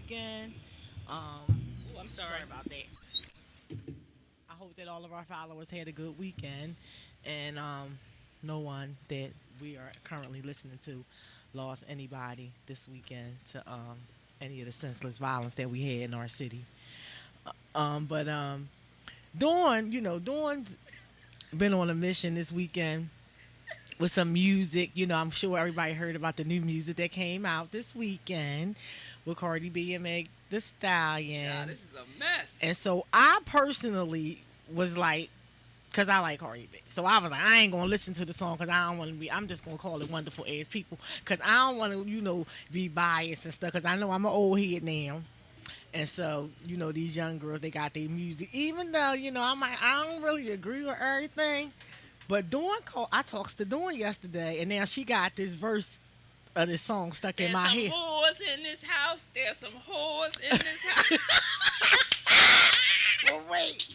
weekend. I'm Sorry sorry. about that. I hope that all of our followers had a good weekend, and no one that we are currently listening to lost anybody this weekend to any of the senseless violence that we had in our city. But Dawn, Dawn's been on a mission this weekend with some music. I'm sure everybody heard about the new music that came out this weekend with Cardi B and Meg The Child, Stallion. this is a mess. And so I personally was like, because I like Cardi B. So I was like, I ain't going to listen to the song because I don't want to be, I'm just going to call it Wonderful Ass People because I don't want to, be biased and stuff because I know I'm an old head now. And so, these young girls, they got their music. Even though, I don't really agree with everything. But Dawn called, I talked to Dawn yesterday, and now she got this verse of this song stuck in There's my some head. whores in this house. There's some whores in this house. Well, wait.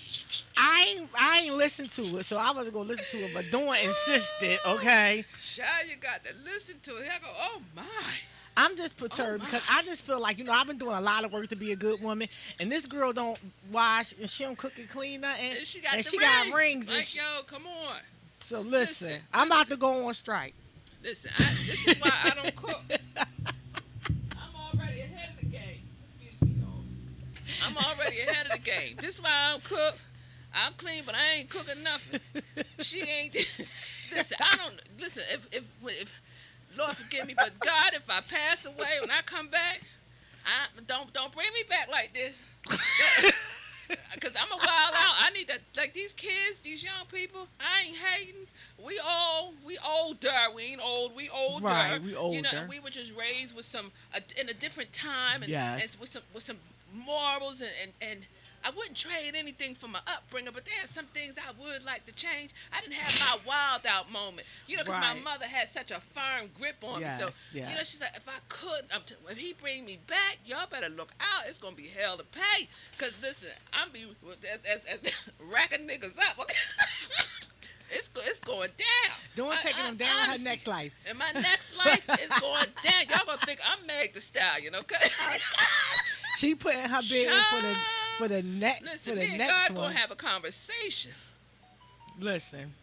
I ain't listened to it, so I wasn't gonna listen to it. But Dawn insisted. Okay, Child, you got to listen to it. I go, oh my. I'm just perturbed because I just feel like I've been doing a lot of work to be a good woman, and this girl don't wash and she don't cook and clean nothing, And she got and the she ring. got rings. Like, yo, come on. So listen, Listen, I'm about to go on strike. Listen, this is why I don't cook. I'm already ahead of the game. Excuse me, y'all. I'm already ahead of the game. This is why I don't cook. I'm clean, but I ain't cooking nothing. She ain't. Listen, I don't. Listen, if Lord forgive me, but God, if I pass away, when I come back, don't bring me back like this. Cause I'm a wild out. I need that. Like these kids, these young people. I ain't hating. We older. We ain't old. We older. Right, we older. We were just raised with some in a different time and, Yes. and with some morals and I wouldn't trade anything for my upbringing, but there are some things I would like to change. I didn't have my wild out moment, because my Right. mother had such a firm grip on me. So, Yes. she's like, if I could, if he bring me back, y'all better look out. It's gonna be hell to pay. Cause listen, I'm be as racking niggas up. Okay? It's going down. Dawn taking them down in her honestly, next life. and my next life is going down. Y'all gonna think I'm Meg the Stallion, okay? She put in her bid for the next Listen, for me the and next God one. gonna have a conversation. Listen,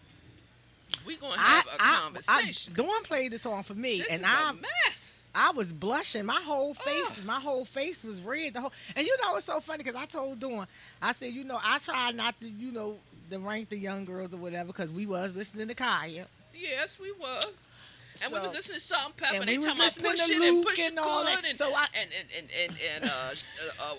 We gonna have a conversation. Dawn played this song for me, This and is a mess. I was blushing. My whole face was red. And it's so funny because I told Dawn, I said, I try not to, to rank the young girls or whatever because we was listening to Kaya. Yes, we was. And we So- was listening to Salt and Pepper. and And they we was talking about listening push to it and Luke push it and all that. good and, So I-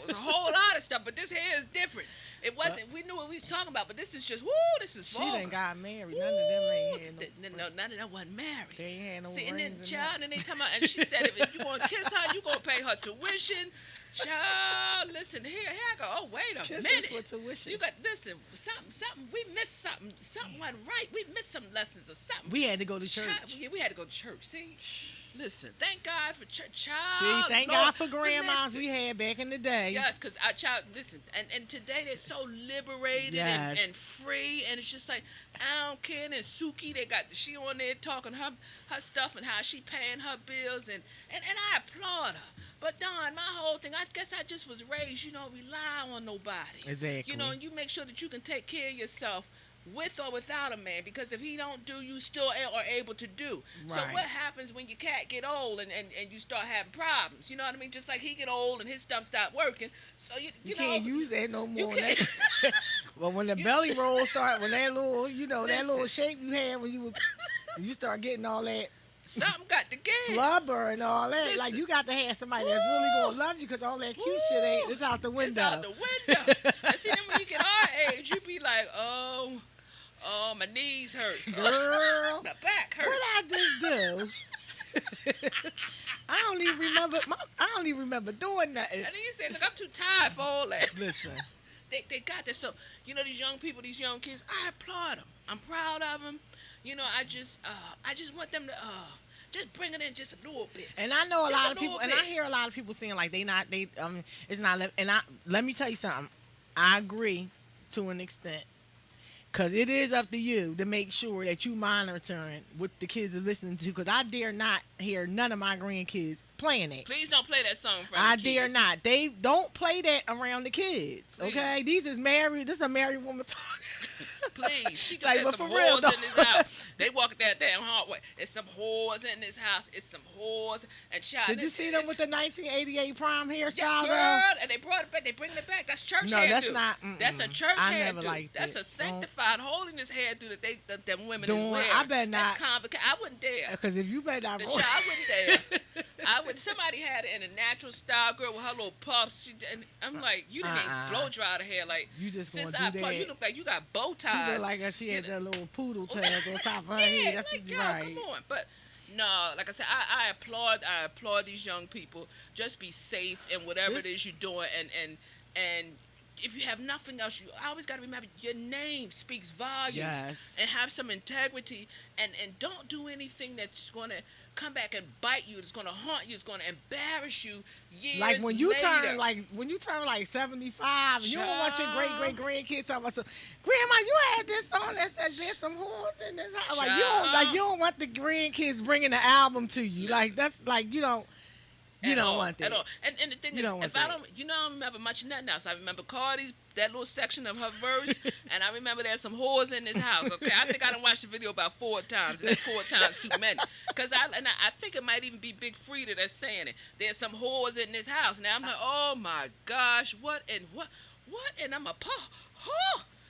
was a whole lot of stuff. But this here is different. It wasn't. We knew what we was talking about, but this is just. Woo! This is She vulgar. done got married. None of them ain't had No, none of them wasn't married. They ain't had no See, and rings then and child, nothing. and they talking about, and she said, if you gonna kiss her, you gonna pay her tuition. Child, listen here I go. Oh, wait a Kisses minute. for tuition. You got listen. Something. We missed something. Something wasn't right. We missed some lessons or something. We had to go to church. Child, we had to go to church. See, listen. Thank God for church. See, Child, thank Lord, God for but grandmas listen. we had back in the day. Yes, because our child, listen, and today they're so liberated Yes. and free, and it's just like, I don't care. And Suki, she on there talking her stuff and how she paying her bills, and I applaud her. But Don, my whole thing, I guess I just was raised, rely on nobody. Exactly. And you make sure that you can take care of yourself with or without a man, because if he don't do, you still are able to do. So Right. what happens when your cat get old and you start having problems? You know what I mean? Just like he get old and his stuff stop working. So you can't use that no you more. can't- Well, when the belly roll start, when that little, that little Listen. shape you had when you start getting all that Something got to give. flubber and all that, Listen. like you got to have somebody that's really gonna love you because all that cute shit ain't. It's out the window. It's out the window. And see, then when you get our age, you be like, oh, my knees hurt. Girl, My back hurt. what I just do? I don't even remember doing nothing. And then you say, look, I'm too tired for all that. Listen, They got this. So, these young people, these young kids, I applaud them. I'm proud of them. I just want them to just bring it in just a little bit. and I know a Just lot a of people, little and I bit. hear a lot of people saying like it's not. And let me tell you something. I agree to an extent. Because it is up to you to make sure that you monitoring what the kids is listening to. Because I dare not hear none of my grandkids playing it. Please don't play that song in front I of the dare kids. not. They don't play that around the kids. Please. Okay, these is married. This is a married woman talking. Please, she Like, got but some for real, whores though. in this house. They walk that damn hallway. It's some whores in this house. It's some whores and child. Did you see them with the 1988 prom hairstyle? yeah, though? girl, and they brought it back. They bring it back. That's church No, hairdo. that's not. That's a church I hairdo. never liked That's it. a sanctified holiness hairdo that them women Doing- is wearing. I bet not. That's I wouldn't dare. Because if you better not. The child, I wouldn't dare. I would. Somebody had it in a natural style, girl, with her little puffs. And I'm like, you didn't even blow dry the hair. Like, You just since gonna do apart, that. you look like you got bow ties. She looked like she had that little poodle tail on top of her Yeah, head. That's like, what yo, right. come on. But no, like I said, I applaud these young people. Just be safe in whatever it is you're doing, and if you have nothing else, you always got to remember your name speaks volumes. Yes. And have some integrity, and don't do anything that's going to come back and bite you. It's going to haunt you. It's going to embarrass you years Like when you later. turn like 75, and you don't want your great grandkids talking about some, Grandma, you had this song that says there's some whores in this house. Like you don't want the grandkids bringing the album to you. Like that's like you don't want that at all. And the thing You is, don't want if I that. don't, I don't remember much of nothing else. I remember Cardi's that little section of her verse, and I remember there's some whores in this house. Okay, I think I done watched the video about 4 times, and that's 4 times too many. Cause I think it might even be Big Frida that's saying it. There's some whores in this house. Now I'm like, oh my gosh, what, and I'm a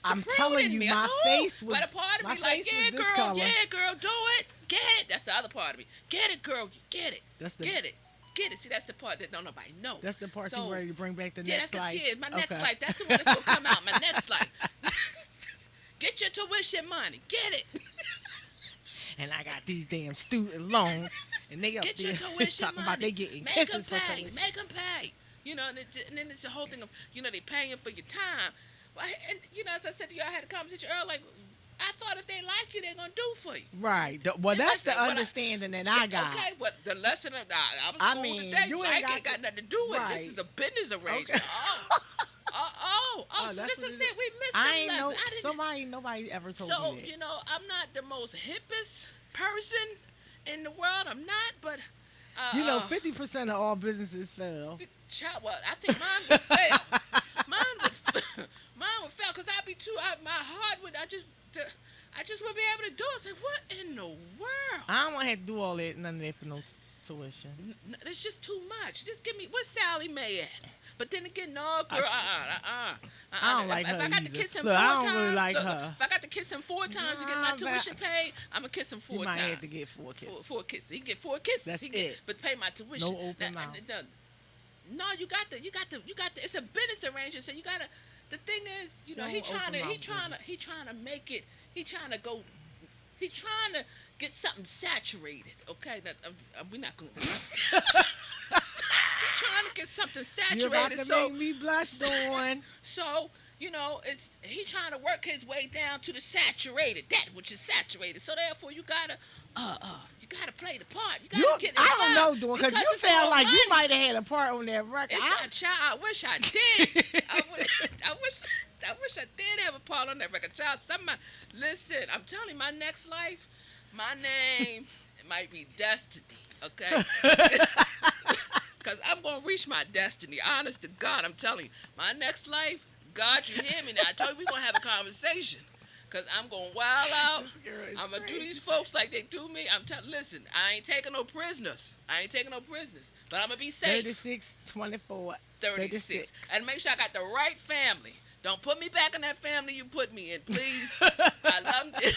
I'm telling you, my face was. But a part of my me like, face yeah, was this girl, color. yeah, girl, do it, get it. That's the other part of me. Get it, girl, get it. Get it. Get it. See, that's the part that don't nobody know. That's the part So, you ready to bring back the yeah, next that's life. the kid. My next Okay. life. That's the one that's gonna come out. My next life. Get your tuition money. Get it. And I got these damn student loans, and they up Get your there tuition talking money. about they getting Make them kisses for pay. tuition. Make them pay. You know, and then it's the whole thing of, they paying for your time. Well, and as I said to you, I had a conversation earlier. Like, I thought if they like you, they're gonna do for you. Right. Well, And that's I the said, understanding that I got. Okay, but the lesson of I was I school mean, today. you I ain't ain't got nothing to do with it. right. This is a business arrangement. Okay. So that's that's what what I'm it saying. is. We missed I the ain't lesson. know. Nobody ever told So, me that. I'm not the most hippest person in the world. I'm not, but 50% of all businesses fail. Well, I think mine would fail. Mine would fail because I'd be too. My heart would. I just wouldn't be able to do it. It's like, what in the world? I don't want to have to do all that, none of that for no tuition. It's just too much. Just give me what's Sally Mae at? But then again, no, girl, I don't like if her I got to either. kiss him Look, 4 I don't times, really like her. If I got to kiss him 4 times to get my Nah, but- tuition paid, I'm gonna kiss him 4 You times. might have to get 4 kisses. 4 kisses. He get 4 kisses. That's He get, it. But pay my tuition. No open mouth. No, you got to. It's a business arrangement, so you got to. The thing is, he No trying to make it. He trying to get something saturated. Okay, that we're not going. He's trying to get something saturated. You're about to so make me blush, Dawn. so, he trying to work his way down to the saturated, that which is saturated. So therefore, you gotta play the part. You gotta get involved. I don't know, Dawn, because you it's sound all like you money. might have had a part on that record. It's a child. I wish I did. I wish I did have a part on that record. Child, listen, I'm telling you, my next life, my name might be Destiny. Okay. Because I'm going to reach my destiny. Honest to God, I'm telling you. My next life, God, you hear me now. I told you we're going to have a conversation. Because I'm going to wild out. I'm going to do these folks like they do me. Listen, I ain't taking no prisoners. But I'm going to be safe. 36, 24, 36. And make sure I got the right family. Don't put me back in that family you put me in, please. I love them.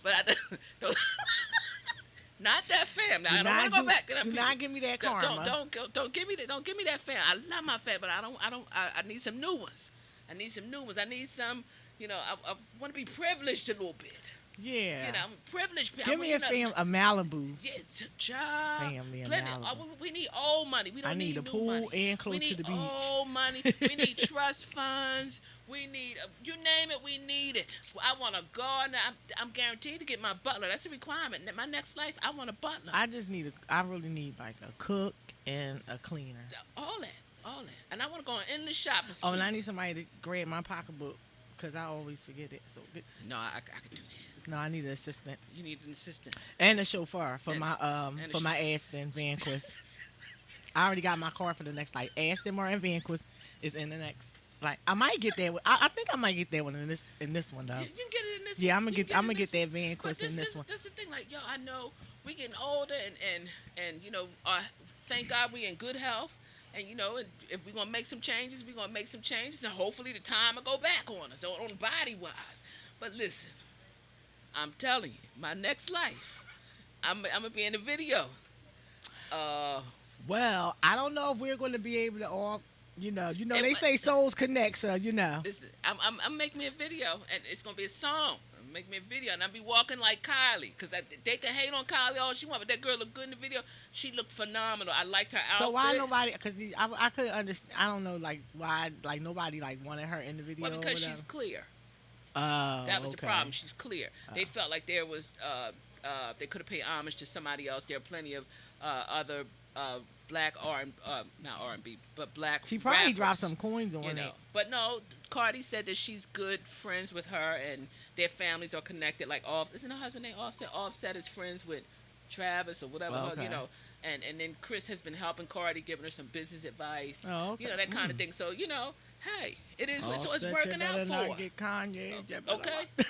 But I don't. Not that family. I don't want to go back to that. Do not give me that karma. Don't give me that. Don't give me that family. I love my family, but I need some new ones. I need some. I want to be privileged a little bit. Yeah. I'm privileged. Give me a Malibu. Yeah, job. Family in Plenty. Malibu. We need old money. We don't I need a new pool money. and close to the beach. We need old money. We need trust funds. We need, you name it, we need it. I want a gardener. I'm guaranteed to get my butler. That's a requirement. My next life, I want a butler. I really need like a cook and a cleaner. All that. And I want to go on endless shopping. Oh, and I need somebody to grab my pocketbook because I always forget it. So No, I could do that. no, I need an assistant You need an assistant. and a chauffeur for And- my and a for my Aston Vanquish. I already got my car for the next like Aston Martin Vanquish is in the next. Like I might get there. I think I might get there one in this one though. You can get it in this. Yeah, one. I'm You gonna can get it in this that one. Vanquish But in this one. That's the thing. Like, yo, I know we getting older, and you know, thank God we in good health. And you know, and if we're gonna make some changes, we're gonna make some changes, and hopefully the time will go back on us, on body wise. But listen, I'm telling you, my next life, I'm gonna be in the video. Well, I don't know if we're going to be able to all. You know, And they say souls connect, so you know. Listen, I'm making me a video, and it's gonna be a song. Make me a video, and I'll be walking like Kylie, because they can hate on Kylie all she want, but that girl looked good in the video. She looked phenomenal. I liked her outfit. So why nobody? Because I couldn't understand. I don't know, like why, like nobody like wanted her in the video. Well, because or she's whatever? clear. Oh, That was the okay. problem. She's clear. They felt like there was they could have paid homage to somebody else. There are plenty of other black not R&B, but black. She probably rappers, dropped some coins on you know. it. But no, Cardi said that she's good friends with her, and their families are connected. Like isn't her husband named Offset? Offset is friends with Travis or whatever. Oh, okay. You know. And then Chris has been helping Cardi, giving her some business advice. Oh, okay. You know, that kind of thing. So, you know, hey, it is. So it's Offset, working you out better for not her. get Kanye. You better Okay, not.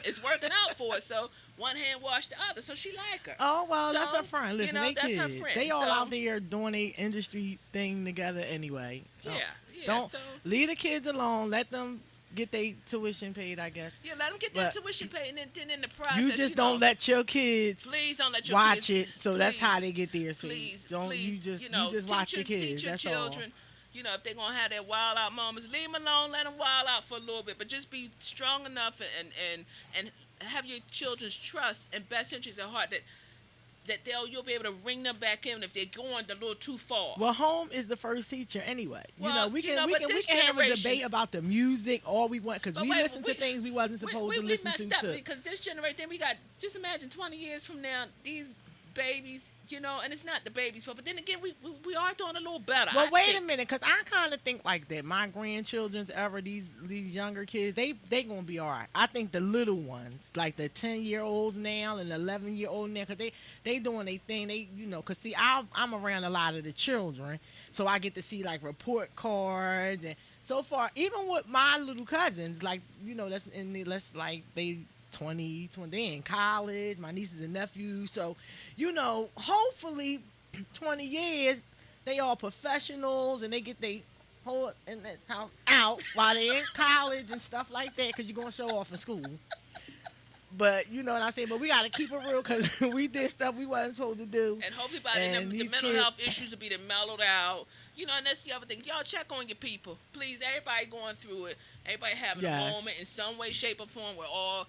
it's working out for her. So one hand wash the other. So she like her. Oh well, that's So, her friend. Listen, you know, they that's kids. her friend. They all So- out there doing a industry thing together anyway. So Yeah. don't So leave the kids alone. Let them get their tuition paid, I guess. yeah, let them get their But tuition paid, and then in the process, You just know, don't let your kids Please don't let your watch kids, it. So that's how please, they get theirs paid. Please, Don't please, you just know, you just teach watch your kids. Teach your That's children. You know, if they're gonna have their wild out moments, leave them alone. Let them wild out for a little bit, but just be strong enough and have your children's trust and best interest at heart that you'll be able to ring them back in if they're going a little too far. all. Well, home is the first teacher anyway. Well, we you can know, we but can this have a generation- debate about the music all we want because But we wait, listen to things we wasn't supposed to we listen messed to up too. because this generation, we got, just imagine 20 years from now, these babies, you know, and it's not the babies' fault, but then again, we are doing a little better. Well, I wait think. a minute, because I kind of think like that. My grandchildren's ever these younger kids, they gonna be all right. I think the little ones, like the 10-year-olds now and the 11-year-old now, because they doing their thing. They because see, I'm around a lot of the children, so I get to see like report cards and so far. Even with my little cousins, like let's like they 20, they in college. My nieces and nephews, so hopefully 20 years, they all professionals and they get their horse in this house out while they in college and stuff like that because you're going to show off in school. But you know what I'm saying? But we got to keep it real because we did stuff we wasn't supposed to do. And hopefully by then the these mental kids- health issues will be mellowed out. You know, and that's the other thing. Y'all check on your people. Please, everybody going through it. Everybody having a Yes. moment in some way, shape, or form. We're all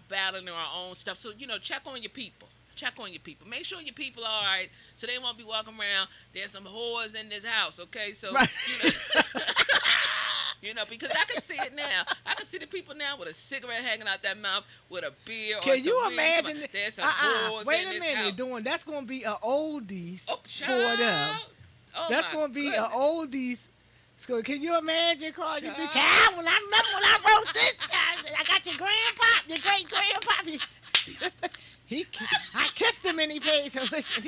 battling our own stuff. So, check on your people. Check on your people. Make sure your people are all right so they won't be walking around. There's some whores in this house, okay? So, Right. Because I can see it now. I can see the people now with a cigarette hanging out their mouth with a beer or Can some you weed. imagine? There's some whores Wait in a this minute, house. that's going to be an oldies Oh, for child. them. Oh, That's my going to be goodness. an oldies school. Can you imagine, Cardi? Child. Child, when I remember when I wrote this, child, I got your grandpop, your great grandpop. I kissed him and he paid tuition.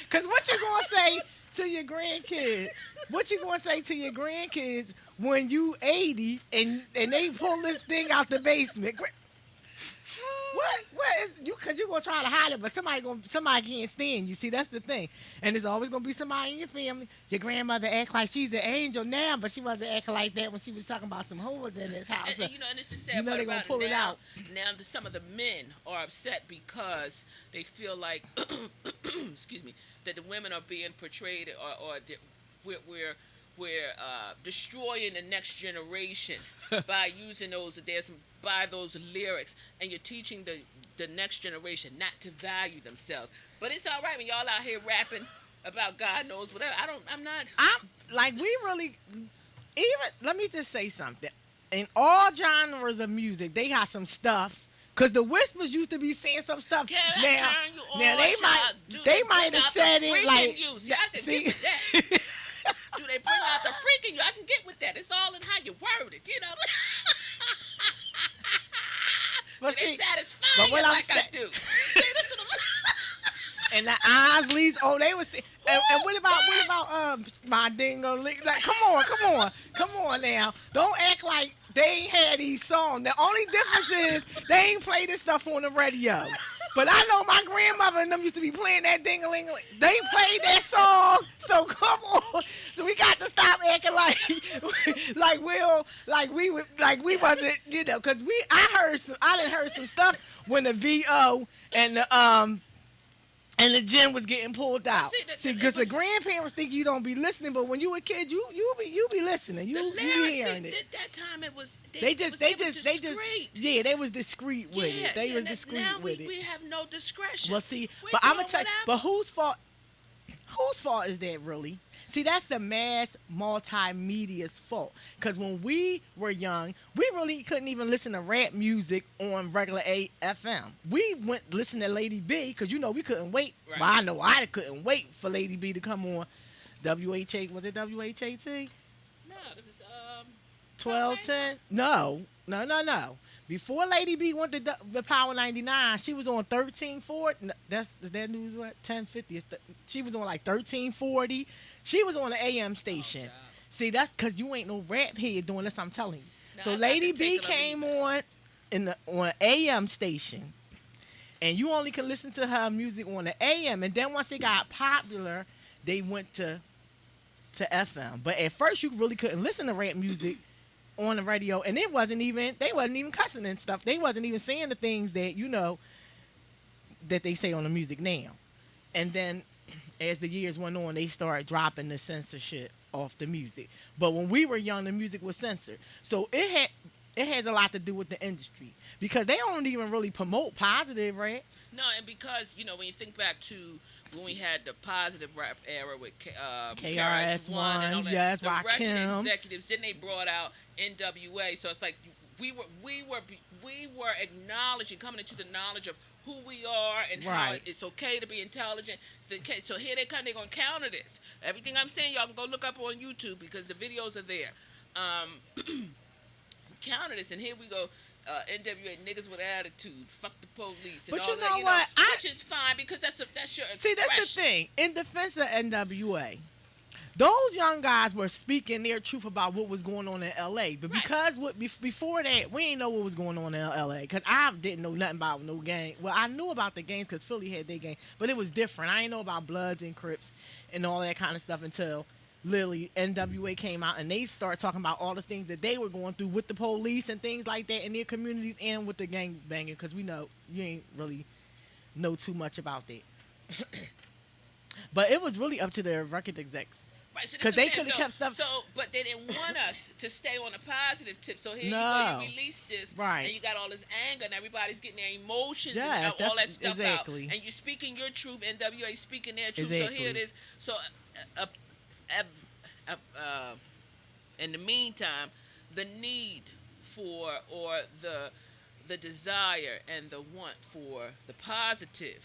Because what you going to say to your grandkids? What you going to say to your grandkids when you 80 and they pull this thing out the basement? What is you? Because you're gonna try to hide it, but somebody can't stand you. See, that's the thing. And there's always gonna be somebody in your family. Your grandmother act like she's an angel now, but she wasn't acting like that when she was talking about some whores in this house. And it's the sad part they gonna about pull it now. out. Now some of the men are upset because they feel like, excuse me, that the women are being portrayed or we're destroying the next generation by using those lyrics, and you're teaching the next generation not to value themselves. But it's all right when y'all out here rapping about God knows whatever. I'm not. We really even. Let me just say something. In all genres of music, they got some stuff. Cause the Whispers used to be saying some stuff. Can I Now turn you on, they child? Do they bring might have out the said freak it in like. you? See, I can get with that. Do they bring out the freak in you? I can get with that. It's all in how you word it. and the Osleys. Oh, they was. And what about my dingo? Like, come on now. Don't act like they ain't had these songs. The only difference is they ain't play this stuff on the radio. But I know my grandmother and them used to be playing that ding-a-ling. They played that song, so come on. So we got to stop acting like we wasn't, because I done heard some stuff when the VO and the gym was getting pulled out. See, because the grandparents think you don't be listening, but when you a kid, you be listening. You be hearing it. At that time, it was they just they was discreet with it. They was discreet with it. We have no discretion. Well, see, but I'm gonna tell you, but whose fault is that really? See, that's the mass multimedia's fault. Because when we were young, we really couldn't even listen to rap music on regular FM. We went listen to Lady B because, we couldn't wait. Right. Well, I know I couldn't wait for Lady B to come on WHA. Was it WHAT? No, it was 1210? No. Before Lady B went to the Power 99, she was on 1340. Is that news what? 1050. She was on like 1340. She was on the AM station. See, that's because you ain't no rap head doing this, I'm telling you. No, so Lady B came on on AM station. And you only can listen to her music on the AM. And then once it got popular, they went to FM. But at first, you really couldn't listen to rap music on the radio. And they wasn't even cussing and stuff. They wasn't even saying the things that, that they say on the music now. And then as the years went on, they started dropping the censorship off the music. But when we were young, the music was censored. So it has a lot to do with the industry because they don't even really promote positive, right? No, and because, when you think back to when we had the positive rap era with KRS-One and all that, yes, the record Rakim. executives, then they brought out NWA. So it's like we were acknowledging, coming into the knowledge of who we are and how it's okay to be intelligent. So here they come. They're going to counter this. Everything I'm saying, y'all can go look up on YouTube because the videos are there. Counter this, and here we go. NWA niggas with attitude, fuck the police, and but all you know that. what? Which is fine because that's your expression. See, that's the thing. In defense of NWA, those young guys were speaking their truth about what was going on in L.A. But because before that, we didn't know what was going on in L.A. Because I didn't know nothing about no gang. Well, I knew about the gangs because Philly had their gang, but it was different. I didn't know about Bloods and Crips and all that kind of stuff until literally NWA came out and they started talking about all the things that they were going through with the police and things like that in their communities and with the gang banging. Because we know you ain't really know too much about that. But it was really up to the record execs. Because they could have kept stuff. But they didn't want us to stay on a positive tip. So here you go, you release this, and you got all this anger, and everybody's getting their emotions and all that stuff out. And you're speaking your truth, NWA speaking their truth. So here it is. So, in the meantime, the need for or the desire and the want for the positive.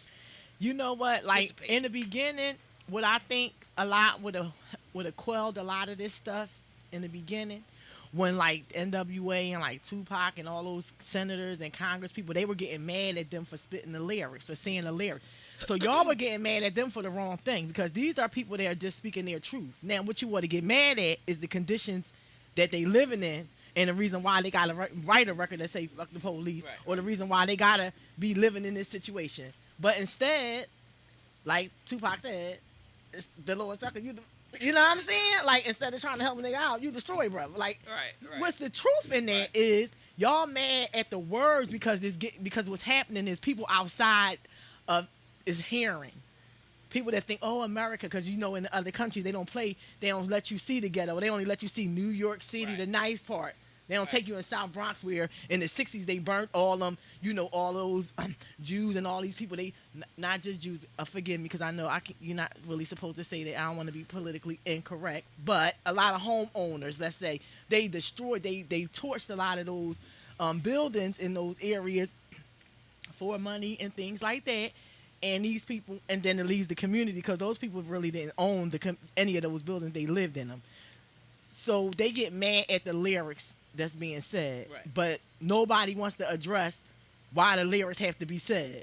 You know what? Like in the beginning, what I think a lot would have quelled a lot of this stuff in the beginning when like NWA and like Tupac and all those senators and Congress people, they were getting mad at them for spitting the lyrics or saying the lyrics. So y'all were getting mad at them for the wrong thing because these are people that are just speaking their truth. Now, what you want to get mad at is the conditions that they living in and the reason why they got to write a record that say fuck the police or the reason why they got to be living in this situation. But instead, like Tupac said, it's the Lord sucker, you know what I'm saying? Like, instead of trying to help a nigga out, you destroy, brother. Like, what's the truth in that is y'all mad at the words because what's happening is people outside of is hearing. People that think, oh, America, because in the other countries they don't let you see the ghetto. They only let you see New York City, the nice part. They don't take you in South Bronx where in the 60s they burnt all them, all those Jews and all these people. They not just Jews. Forgive me because I know you're not really supposed to say that. I don't want to be politically incorrect. But a lot of homeowners, let's say, they destroyed, they torched a lot of those buildings in those areas for money and things like that. And these people, and then it leaves the community because those people really didn't own any of those buildings. They lived in them. So they get mad at the lyrics that's being said. But nobody wants to address why the lyrics have to be said.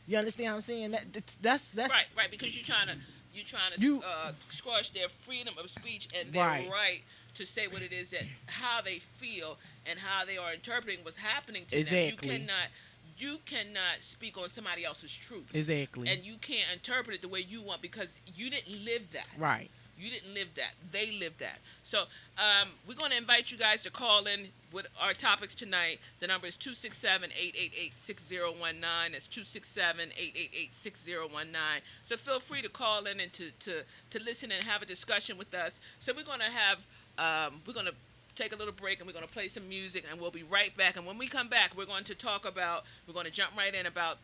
You understand what I'm saying? That's Right, right, because you're trying to you squash their freedom of speech and their right. right to say what it is that how they feel and how they are interpreting what's happening to them. Exactly. You cannot speak on somebody else's truth, Exactly. and you can't interpret it the way you want because you didn't live that. Right. You didn't live that. They lived that. So we're going to invite you guys to call in with our topics tonight. The number is 267-888-6019. That's 267-888-6019. So feel free to call in and to listen and have a discussion with us. So we're going to take a little break and we're going to play some music and we'll be right back. And when we come back, we're going to jump right in about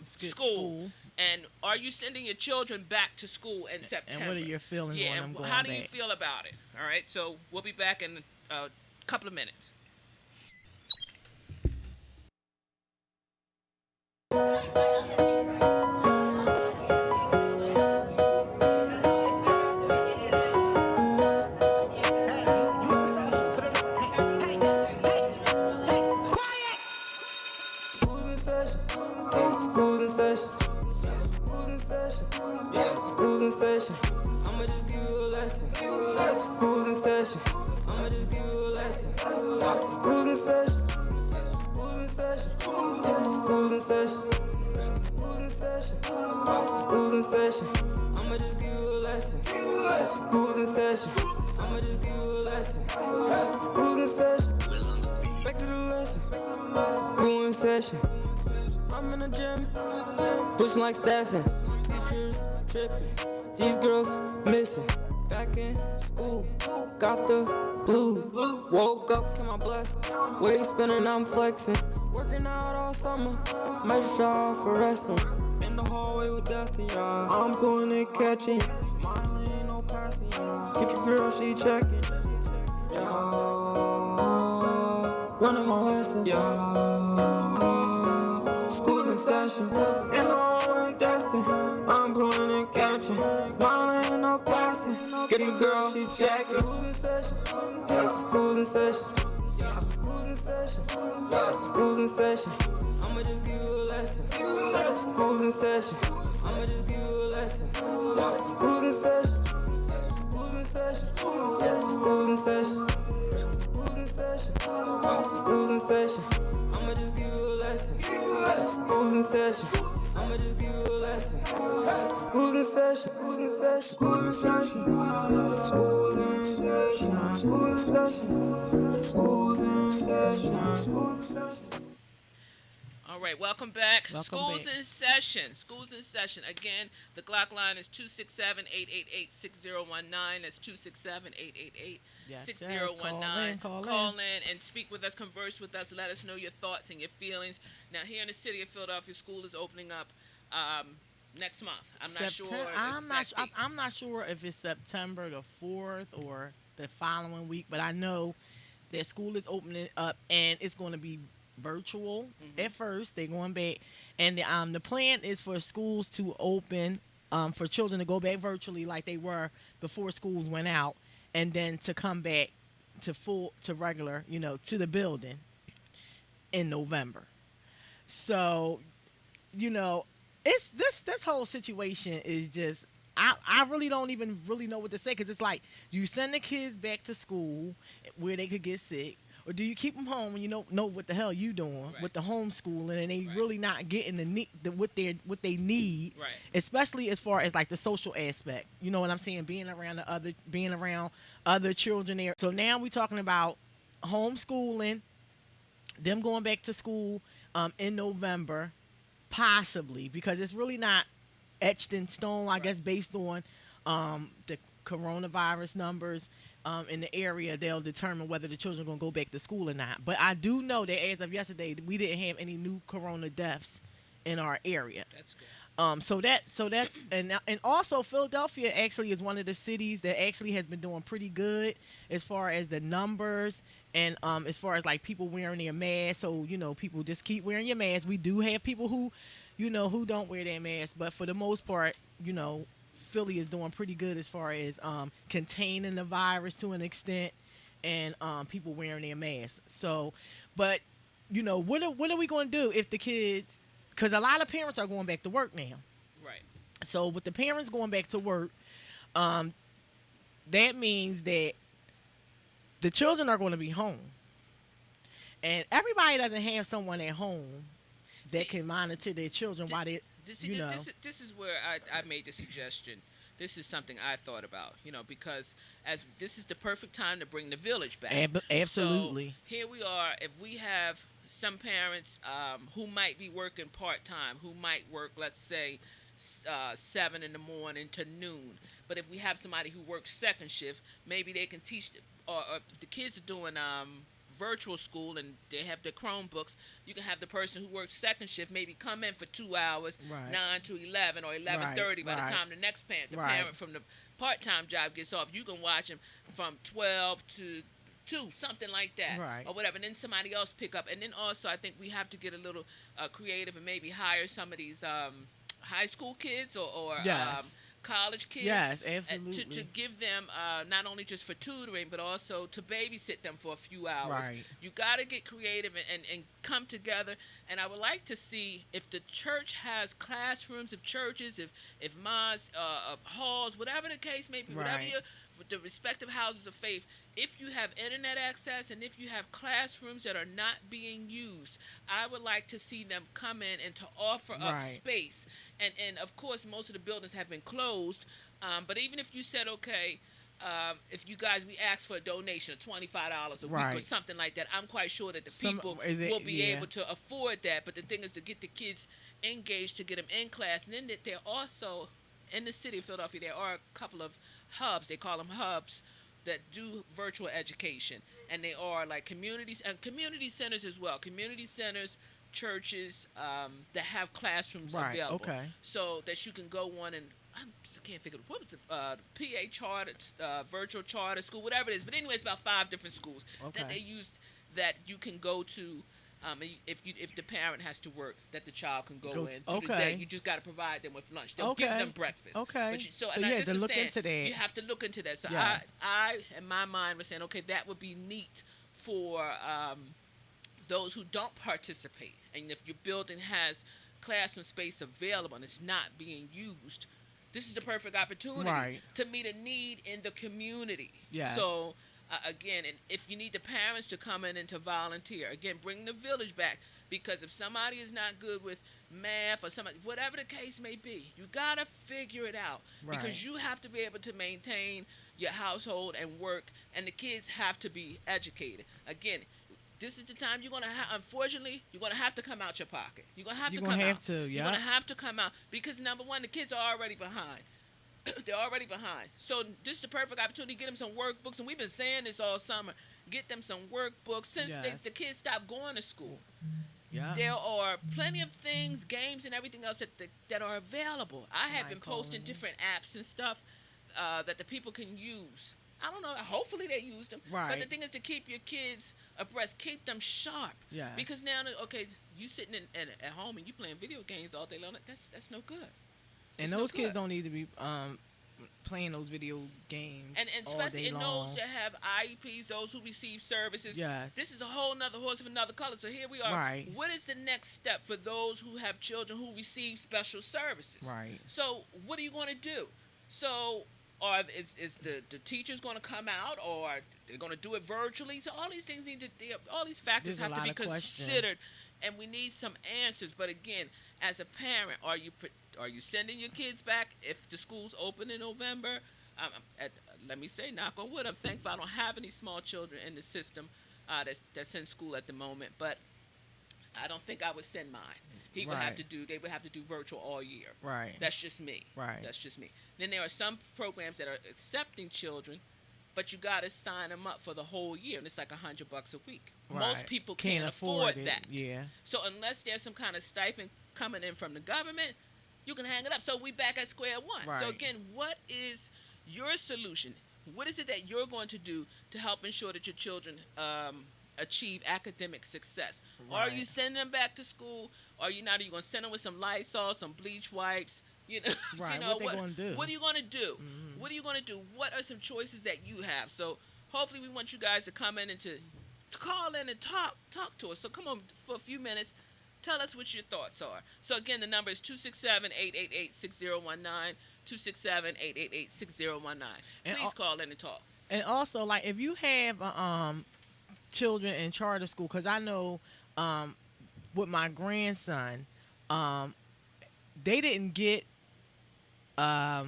school. And are you sending your children back to school in September? And what are your feelings on them going how do back? you feel about it? All right, so we'll be back in a couple of minutes. School's in session. School's in session. Yeah, school's in session. I'ma just give you a lesson. School's in session. I'ma just give you a lesson. School's in session. School's in session. Yeah, school's in session. School's in session. School's in session. I'ma just give you a lesson. School's in session. I'ma just give you a lesson. School's in session. Back to the lesson. School in session. I'm in the gym, pushing like Stephen. Teachers tripping, these girls missing. Back in school, got the blues. Woke up, get my blessing. Wave spinning, I'm flexing. Working out all summer, measure sure for wrestling. In the hallway with Dusty, y'all. I'm pulling it, catching. My lane, no passing, y'all. Get your girl, she checking. Yo, running my lesson. Yo. School's in session, in the hallway destined. I'm pulling and catching, my lane no passing. Get your girl, she checking. School's in session, yeah. School's in session, yeah. School's in session, yeah. School's in session. I'ma just give you a lesson. School's in session, I'ma just give you a lesson. School's in session, school's in session, yeah. School's in session, school's in session, school's in session. I'ma just give you a lesson. School's in session. I'ma just give you a lesson. School's in session. School's in session. School's in session. School's in session. School's in session. School's in session. School's in session. All right, welcome back. Welcome School's back. in session. School's in session. Again, the Glock line is 267-888-6019. That's 267-888-6019. Yes, yes. Call in. And speak with us, converse with us, let us know your thoughts and your feelings. Now, here in the city of Philadelphia, school is opening up next month. I'm not sure. I'm not sure if it's September the 4th or the following week, but I know that school is opening up and it's going to be virtual at first. They're going back, and the plan is for schools to open, for children to go back virtually like they were before schools went out, and then to come back to regular, to the building in November. So, it's this whole situation is just, I really don't even really know what to say, because it's like, do you send the kids back to school where they could get sick, or do you keep them home when you don't know what the hell you doing with the homeschooling, and they really not getting what they need, especially as far as like the social aspect. You know what I'm saying? Being around other children there. So now we're talking about homeschooling, them going back to school in November, possibly, because it's really not etched in stone, I guess, based on the coronavirus numbers in the area. They'll determine whether the children are going to go back to school or not. But I do know that as of yesterday, we didn't have any new corona deaths in our area. That's good. So that's and also Philadelphia actually is one of the cities that actually has been doing pretty good as far as the numbers, and as far as like people wearing their masks. So people just keep wearing your mask. We do have people who don't wear their mask, but for the most part, Philly is doing pretty good as far as containing the virus to an extent, and people wearing their masks. So, but what are we going to do if the kids because a lot of parents are going back to work now. Right. So with the parents going back to work, um, that means that the children are going to be home, and everybody doesn't have someone at home that See, can monitor their children while they, you know. This is where I made the suggestion. This is something I thought about, because as this is the perfect time to bring the village back. Absolutely. So here we are. If we have some parents who might be working part-time, who might work, let's say, 7 in the morning to noon. But if we have somebody who works second shift, maybe they can teach, or if the kids are doing virtual school and they have their Chromebooks, you can have the person who works second shift maybe come in for 2 hours, Right. 9 to 11 or 11:30. By Right. the time the next parent, the Right. parent from the part-time job gets off, you can watch them from 12 to 2, something like that, Right. or whatever. And then somebody else pick up. And then also, I think we have to get a little creative and maybe hire some of these high school kids or Yes. college kids. Yes, and absolutely. to give them not only just for tutoring, but also to babysit them for a few hours. Right. You got to get creative and come together. And I would like to see if the church has classrooms, if churches, if mosques, of halls, whatever the case may be, whatever Right. the respective houses of faith, if you have internet access and if you have classrooms that are not being used, I would like to see them come in and to offer up Right. space. And of course, most of the buildings have been closed. But even if you said, okay, if you guys, we ask for a donation of $25 a week or Right. something like that, I'm quite sure that the Some- people is it- will be yeah. able to afford that. But the thing is to get the kids engaged, to get them in class. And then that they're also, in the city of Philadelphia, there are a couple of hubs, they call them hubs, that do virtual education. And they are like communities and community centers as well. Community centers, churches that have classrooms Right, available. okay. So that you can go on and, I can't figure, what was it, PA charter, virtual charter school, whatever it is. But anyway, it's about 5 different schools that Okay. they used that you can go to. If the parent has to work, that the child can go in through the day. Okay. You just got to provide them with lunch. They'll give Okay. them breakfast. Okay. But So and yeah, this to is look saying, into that. You have to look into that. So Yes. I, in my mind, was saying, okay, that would be neat for those who don't participate. And if your building has classroom space available and it's not being used, this is the perfect opportunity Right. to meet a need in the community. Yes. So again, and if you need the parents to come in and to volunteer, again, bring the village back. Because if somebody is not good with math or somebody, whatever the case may be, you gotta figure it out. Right. Because you have to be able to maintain your household and work, and the kids have to be educated. Again, this is the time you're gonna have. Unfortunately, you're gonna have to come out your pocket. You're gonna have You're to gonna come have out. to, You're yeah. gonna have to come out because number one, the kids are already behind. They're already behind. So this is the perfect opportunity to get them some workbooks, and we've been saying this all summer. Get them some workbooks since Yes. the kids stopped going to school. Yeah. There are plenty of things, games, and everything else that are available. I have been posting Michael. different apps and stuff that the people can use. I don't know. Hopefully they use them. But Right. the thing is to keep your kids abreast, keep them sharp. Yes. Because now, okay, you sitting at home and you playing video games all day long. That's no good. And It's no those kids good. don't need to be playing those video games And all especially day in long. those that have IEPs, those who receive services. Yes. This is a whole nother horse of another color. So here we are. Right. What is the next step for those who have children who receive special services? Right. So what are you going to do? So is the teachers going to come out, or they're going to do it virtually? So all these things all these factors There's a have to lot be of questions. considered, and we need some answers. But again, as a parent, are you sending your kids back if the schools open in November? Let me say, knock on wood, I'm thankful I don't have any small children in the system that's in school at the moment, but I don't think I would send mine. They would have to do virtual all year. Right. That's just me. Right. That's just me. Then there are some programs that are accepting children, but you got to sign them up for the whole year, and it's like $100 a week. Most Right. people can't afford it. that. Yeah. So unless there's some kind of stipend coming in from the government, you can hang it up. So we back at square one. So Right. again, what is your solution? What is it that you're going to do to help ensure that your children achieve academic success? Are you Right. sending them back to school? Are you not? Are you going to send them with some Lysol, some bleach wipes? You know, Right, you know, what they gonna do? What are you going to do? Mhm. What are you going to do? What are some choices that you have? So hopefully we want you guys to come in and to call in and talk to us. So come on for a few minutes. Tell us what your thoughts are. So again, the number is 267-888-6019, 267-888-6019. Please call in and talk. And also, like, if you have children in charter school, because I know with my grandson, they didn't get the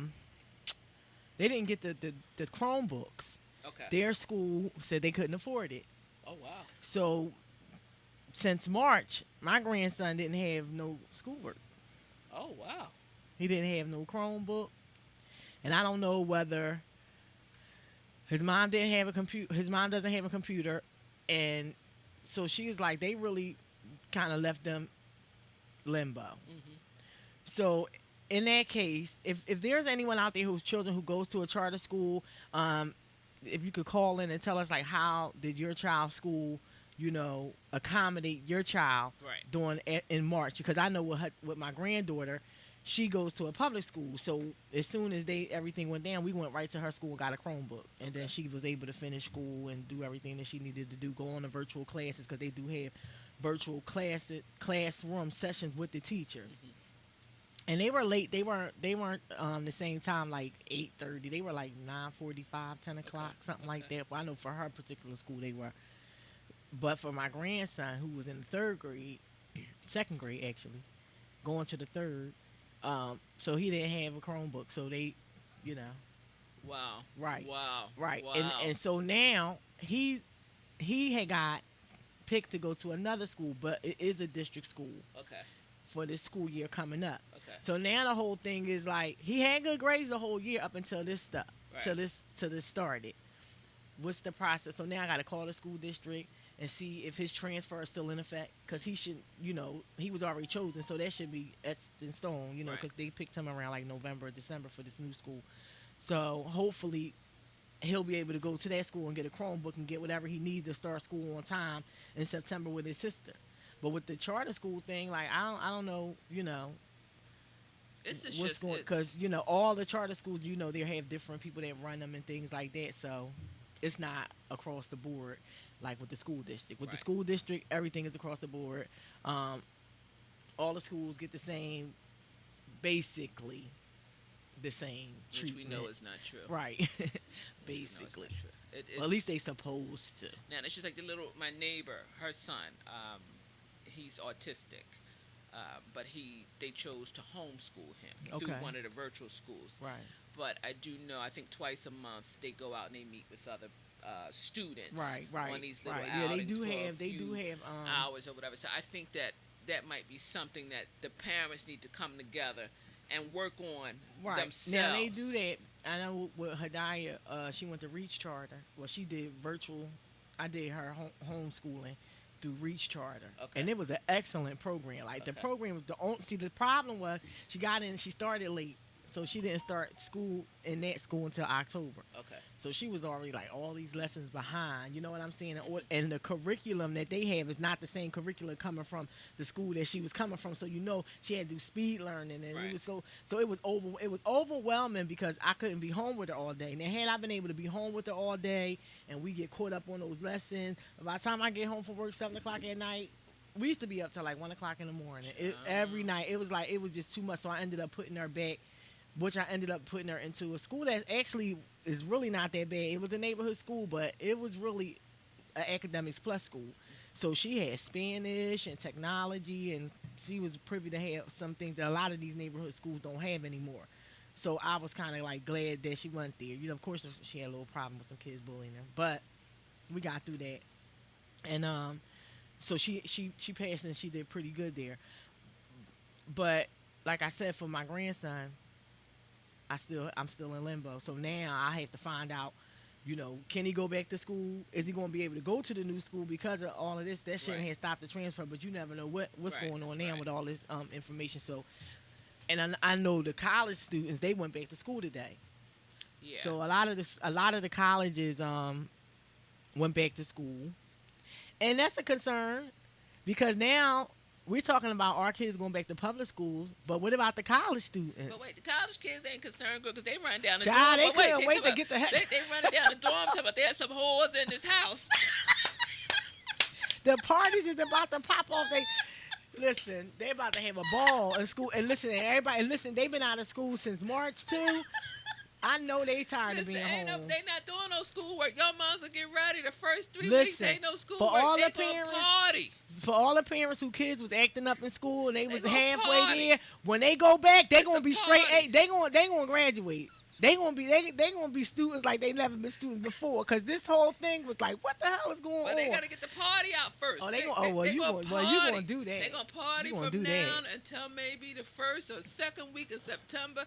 Chromebooks. Okay. Their school said they couldn't afford it. Oh wow. So since March, my grandson didn't have no schoolwork. Oh wow. He didn't have no Chromebook, and I don't know whether his mom didn't have a computer. His mom doesn't have a computer, and so she's like, they really kind of left them limbo. Mm-hmm. So in that case, if there's anyone out there whose children who goes to a charter school, if you could call in and tell us, like, how did your child's school, accommodate your child right. in March? Because I know with my granddaughter, she goes to a public school. So as soon as everything went down, we went right to her school and got a Chromebook. And then she was able to finish school and do everything that she needed to do, go on to virtual classes, because they do have virtual classroom sessions with the teachers. Mm-hmm. And they were late. They weren't the same time, like 8:30. They were like 9:45, 10 o'clock, something like that. But I know for her particular school they were. But for my grandson, who was in the second grade actually, going to the third, so he didn't have a Chromebook. So they, Wow. Right. Wow. Right. Wow. And so now he had got picked to go to another school, but it is a district school. Okay. For this school year coming up. Okay. So now the whole thing is like, he had good grades the whole year up until this stuff, till this started. What's the process? So now I got to call the school district and see if his transfer is still in effect, because he should, he was already chosen, so that should be etched in stone, because they picked him around like November or December for this new school. So hopefully he'll be able to go to that school and get a Chromebook and get whatever he needs to start school on time in September with his sister. But with the charter school thing, like, I don't know, This is what's just going, because all the charter schools, they have different people that run them and things like that. So it's not across the board like with the school district. With the school district, everything is across the board. All the schools get the same, basically the same treatment. Which we know is not true. Right. Basically. Well, at least they supposed to. Now it's just like my neighbor, her son. He's autistic, but they chose to homeschool him through one of the virtual schools. Right. But I do know, I think twice a month they go out and they meet with other students. Right. On these little right. outings. Yeah, they do have hours or whatever. So I think that might be something that the parents need to come together and work on themselves. Now they do that. I know with Khadijah, she went to Reach Charter. Well, she did virtual. I did her homeschooling through Reach Charter, and it was an excellent program. Like the program was the problem was she got in, she started late, so she didn't start school in that school until October. Okay. So she was already like all these lessons behind. You know what I'm saying? And the curriculum that they have is not the same curriculum coming from the school that she was coming from. So she had to do speed learning, and it was so it was overwhelming because I couldn't be home with her all day. Now had I been able to be home with her all day and we get caught up on those lessons, by the time I get home from work 7 o'clock at night, we used to be up till like 1 o'clock in the morning. Every night it was just too much. So I ended up putting her back. Which I ended up putting her into a school that actually is really not that bad. It was a neighborhood school, but it was really an academics plus school. So she had Spanish and technology, and she was privy to have some things that a lot of these neighborhood schools don't have anymore. So I was kind of like glad that she went there. Of course, she had a little problem with some kids bullying her, but we got through that. And so she passed, and she did pretty good there. But like I said, for my grandson, I'm still in limbo. So now I have to find out, can he go back to school? Is he going to be able to go to the new school because of all of this? That shit has stopped the transfer, but you never know what's going on now with all this information. So, and I know the college students, they went back to school today. Yeah. So a lot of the colleges went back to school, and that's a concern because now we're talking about our kids going back to public schools, but what about the college students? But wait, the college kids ain't concerned because they run down the Child, dorm. they couldn't wait to get the heck. They running down the dorm talking about there's some whores in this house. The parties is about to pop off. Listen, they about to have a ball in school. And listen, everybody, and listen, they've been out of school since March too. I know they tired of Listen, being ain't home. no, they not doing no schoolwork. Your moms will get ready. The first 3 weeks Listen, ain't no for schoolwork. all They the gonna parents- party. For all the parents who kids was acting up in school and they was gonna halfway party. there, when they go back, they It's gonna a be straight party. A. They gonna graduate. They gonna be students like they never been students before. Cause this whole thing was like, what the hell is going But on? they gotta get the party out first. Oh, you gonna do that. They gonna party You gonna from do now that. until maybe the first or second week of September.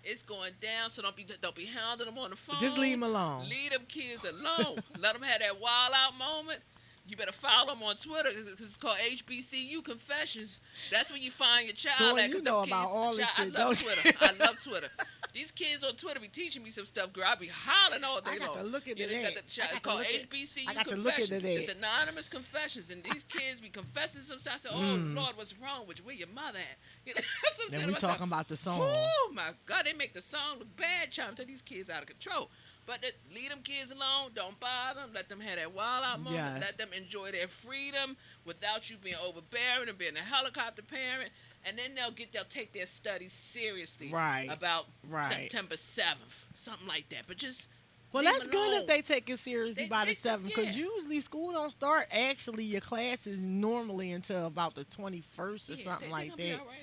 It's going down, so don't be hounding them on the phone. Just leave them alone. Leave them kids alone. Let them have that wild out moment. You better follow them on Twitter because it's called HBCU Confessions. That's when you find your child. Boy, at, you 'cause know them about kids, all this child, shit, I love don't you? Twitter. I love Twitter. These kids on Twitter be teaching me some stuff, girl. I be hollering all day I got long. to look into You know, you that. got the I it's got to called look at- HBCU I got to Confessions. look into that. It's anonymous confessions, and these kids be confessing some stuff. I say, oh Lord, what's wrong with you? Where your mother at? You know, that's what I'm Then saying we to myself. talking about the song. Oh my God, they make the song look bad, trying to take these kids out of control. But leave them kids alone. Don't bother them. Let them have that wild out moment. Yes. Let them enjoy their freedom without you being overbearing and being a helicopter parent. And then they'll take their studies seriously. Right. About Right. September 7th, something like that. But just Well, leave that's them good alone. if they take it seriously by the 7th, because yeah. usually school don't start actually your classes normally until about the 21st or Yeah, something they like gonna be that. all right.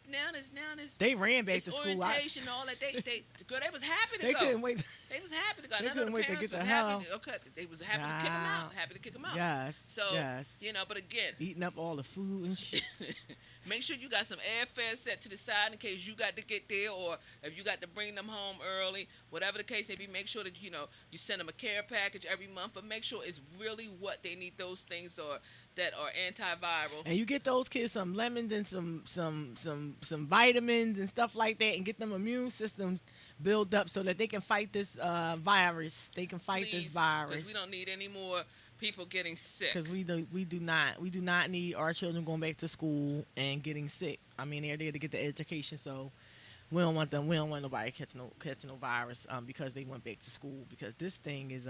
Now is They ran back it's to school. orientation, all that. Girl, they was happy to They go. couldn't wait. They was happy to go. They None of couldn't the wait to parents get the was hell. happy. Okay, they was happy to kick them out. Happy to kick them out. Yes. So yes. you know, but again, Eating up all the food and shit. make sure you got some airfare set to the side in case you got to get there, or if you got to bring them home early. Whatever the case may be, make sure that you send them a care package every month, but make sure it's really what they need. Those things that are antiviral. And you get those kids some lemons and some vitamins and stuff like that, and get them immune systems built up so that they can fight this virus. They can fight this virus. Because we don't need any more people getting sick. Because we do not need our children going back to school and getting sick. I mean, they're there to get the education, so we don't want them. We don't want nobody catching no virus because they went back to school. Because this thing is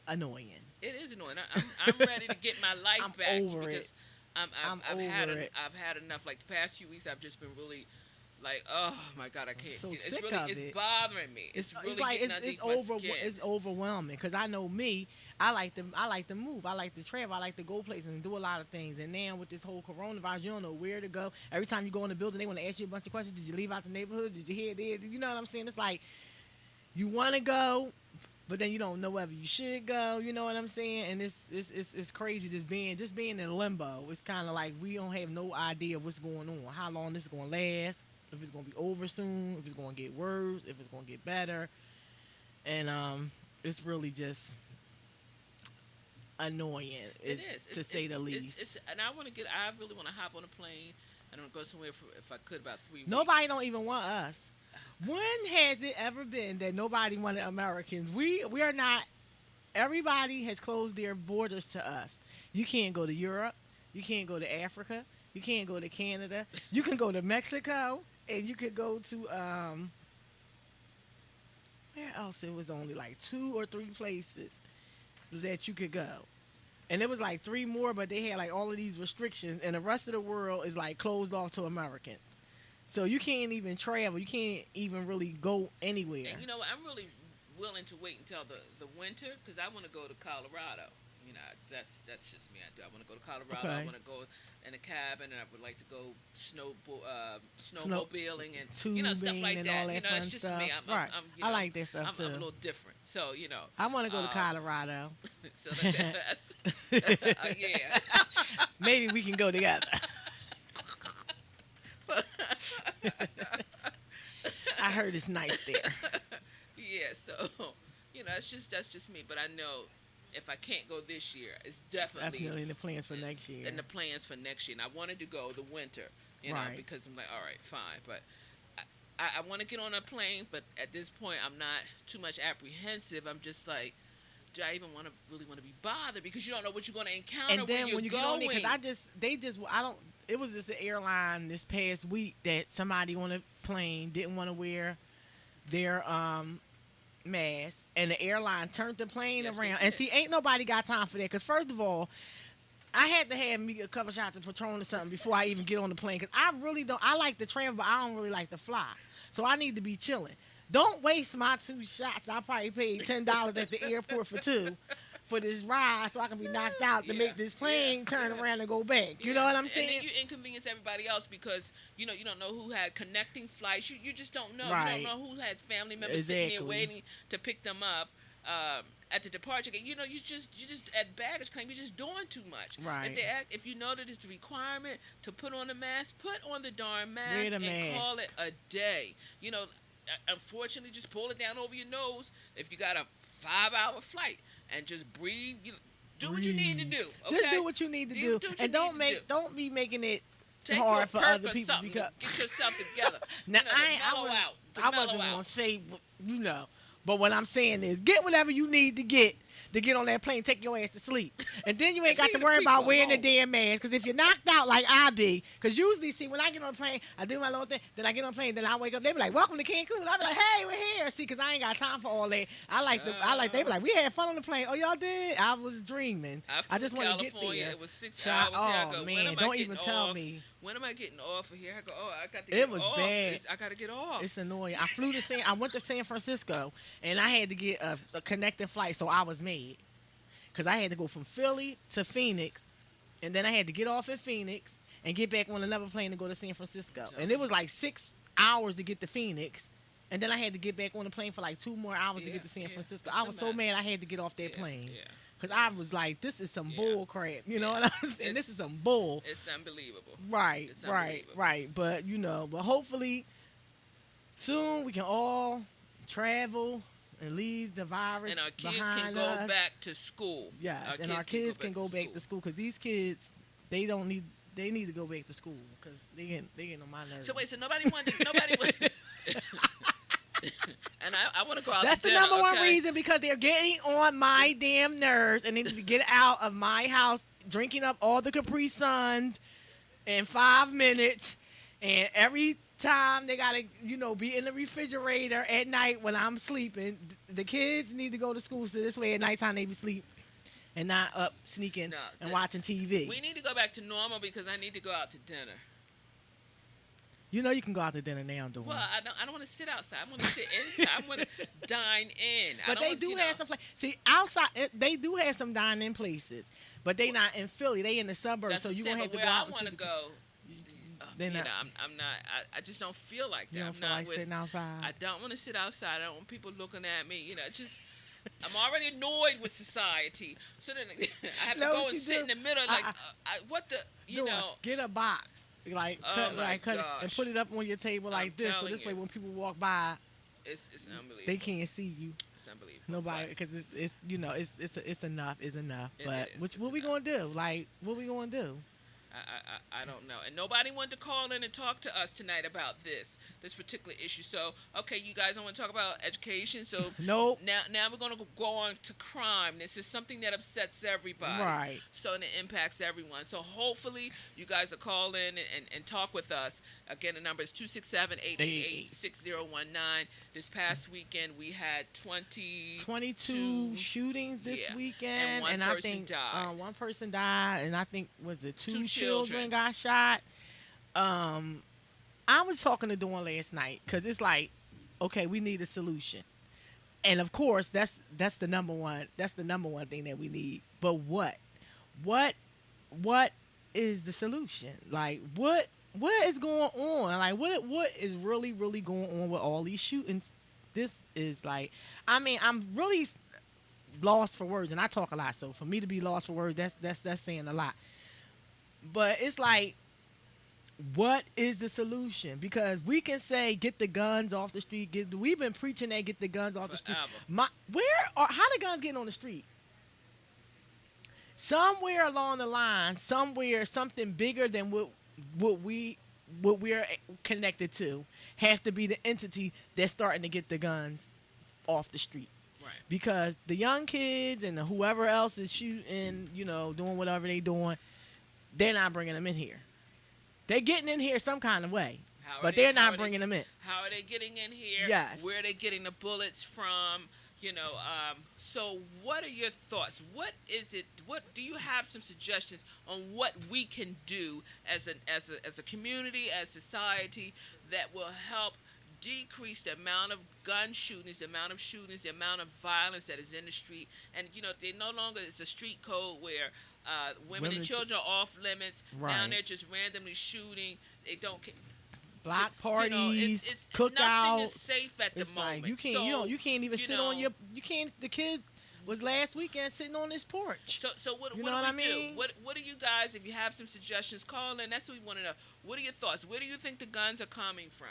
annoying. It is annoying. I'm ready to get my life I'm back over because it. I've had enough. Like the past few weeks, I've just been really like, oh my God, I can't. So it's sick really of it's it. bothering me. It's really like getting underneath my skin. it's overwhelming. Because I know me. I like to move. I like to travel. I like to go places and do a lot of things. And now with this whole coronavirus, you don't know where to go. Every time you go in the building, they want to ask you a bunch of questions. Did you leave out the neighborhood? Did you hear there? You know what I'm saying? It's like you want to go, but then you don't know whether you should go. You know what I'm saying? And it's crazy just being in limbo. It's kind of like we don't have no idea what's going on, how long this is going to last, if it's going to be over soon, if it's going to get worse, if it's going to get better. And it's really just annoying, to say the least. And I really want to hop on a plane and go somewhere if I could about 3 weeks. Nobody don't even want us. When has it ever been that nobody wanted Americans? We are not. Everybody has closed their borders to us. You can't go to Europe. You can't go to Africa. You can't go to Canada. You can go to Mexico, and you could go to where else? It was only like 2 or 3 places that you could go. And it was like 3 more, but they had like all of these restrictions, and the rest of the world is like closed off to Americans. So you can't even travel. You can't even really go anywhere. And you know what? I'm really willing to wait until the winter because I want to go to Colorado. You know, that's just me. I want to go to Colorado. Okay. I want to go in a cabin, and I would like to go snowmobiling and stuff like and that. all that You know, fun it's just stuff. me. Right. I like that stuff too. I'm a little different, so you know. I want to go to Colorado. So that's yeah. Maybe we can go together. I heard it's nice there. Yeah, so that's just me. But I know if I can't go this year, it's definitely in the plans for next year. In the plans for next year, and I wanted to go the winter, you know, because I'm like, all right, fine, but I want to get on a plane, but at this point, I'm not too much apprehensive. I'm just like, do I even really want to be bothered? Because you don't know what you're going to encounter and then when you going. get on there, because it was just an airline this past week that somebody on a plane didn't want to wear their mask, and the airline turned the plane around. And see, ain't nobody got time for that. Because first of all, I had to have me a couple shots of Patron or something before I even get on the plane because I really don't. I like to travel, but I don't really like to fly. So I need to be chilling. Don't waste my 2 shots. I probably paid $10 at the airport for 2 for this ride so I can be knocked out to make this plane turn around and go back. You know what I'm saying? And then you inconvenience everybody else because, you don't know who had connecting flights. You just don't know. Right. You don't know who had family members sitting there waiting to pick them up. At the departure gate, you just at baggage claim, you're just doing too much. Right. If you know that it's a requirement to put on a mask, put on the darn mask Wear the and mask. call it a day. Unfortunately, just pull it down over your nose if you got a 5-hour flight and just breathe. Do what you need to do. Okay? Just do what you need to do, and don't be making it hard for other people because get yourself together. Now I wasn't gonna say, but what I'm saying is get whatever you need to get on that plane, take your ass to sleep. And then you ain't got to worry about wearing the damn mask. Because if you're knocked out like I be, because usually, see, when I get on the plane, I do my little thing, then I get on the plane, then I wake up, they be like, welcome to Cancun. I be like, hey, we're here. See, because I ain't got time for all that. They be like, we had fun on the plane. Oh, y'all did? I was dreaming. I just want to get there. It was 6 hours. Oh, man, don't even tell me. When am I getting off of here? I go, I got to get off. It was bad. I got to get off. It's annoying. I went to San Francisco, and I had to get a connecting flight, so I was mad. Because I had to go from Philly to Phoenix, and then I had to get off in Phoenix and get back on another plane to go to San Francisco. And it was like 6 hours to get to Phoenix, and then I had to get back on the plane for like 2 more hours to get to San Francisco. I was so mad I had to get off that plane. Because I was like, this is some bull crap. You know what I'm saying? This is some bull. It's unbelievable. Right. But, but hopefully soon we can all travel and leave the virus and our kids behind can go us. back to school. Yes, our kids can go back to school because these kids, they need to go back to school because they get on my nerves. So wait, so nobody wanted. And I want to go out. That's to the dinner, number one okay? reason because they're getting on my damn nerves and they need to get out of my house, drinking up all the Capri Suns in 5 minutes, and every time they gotta be in the refrigerator at night when I'm sleeping. The kids need to go to school so this way at nighttime they be sleep and not up sneaking and watching TV. We need to go back to normal because I need to go out to dinner. You can go out to dinner now, doing. Well, I don't want to sit outside. I want to sit inside. I want to dine in. But they do have some places. See, outside they do have some dine-in places, but they not in Philly. They in the suburbs, so you gonna have to go out. I want to go. I'm not. I just don't feel like that. You don't I'm feel not like sitting outside. I don't want to sit outside. I don't want people looking at me. I'm already annoyed with society. So then I have to go and sit in the middle. Like, what the, Get a box, cut it and put it up on your table like this. So this way, when people walk by, it's unbelievable. They can't see you. It's unbelievable. Nobody, because it's enough. It's enough. But what we enough. Gonna do? Like, what we gonna do? I don't know. And nobody wanted to call in and talk to us tonight about this particular issue. So, okay, you guys don't want to talk about education. So nope. Now we're going to go on to crime. This is something that upsets everybody. Right. So it impacts everyone. So hopefully you guys will call in and talk with us. Again, the number is 267-888-6019. This past weekend we had 22 shootings this weekend. And I think died. One person died, and I think, was it two children got shot. I was talking to Dawn last night because it's like, okay, we need a solution, and of course that's the number one thing that we need. But what is the solution? Like what is going on? Like what is really going on with all these shootings? This is like, I'm really lost for words, and I talk a lot, so for me to be lost for words, that's saying a lot. But it's like, what is the solution? Because we can say get the guns off the street. We've been preaching that get the guns off the street. How the guns getting on the street? Somewhere along the line, something bigger than what we're connected to has to be the entity that's starting to get the guns off the street. Right. Because the young kids and whoever else is shooting, doing whatever they doing, they're not bringing them in here. They're getting in here some kind of way, but they're not bringing them in. How are they getting in here? Yes. Where are they getting the bullets from? So what are your thoughts? What is it? What do you have some suggestions on what we can do as a community, as society, that will help decrease the amount of gun shootings, the amount of shootings, the amount of violence that is in the street, and they no longer it's a street code where women and children are off limits. Right. Now they're just randomly shooting. They don't. Block parties, it's cookouts. Nothing is safe at the It's moment. like you can't, you can't even sit on your. You can't. The kid was last weekend sitting on his porch. So what You what know do what we I do? mean? What do you guys? If you have some suggestions, call in. That's what we want to know. What are your thoughts? Where do you think the guns are coming from?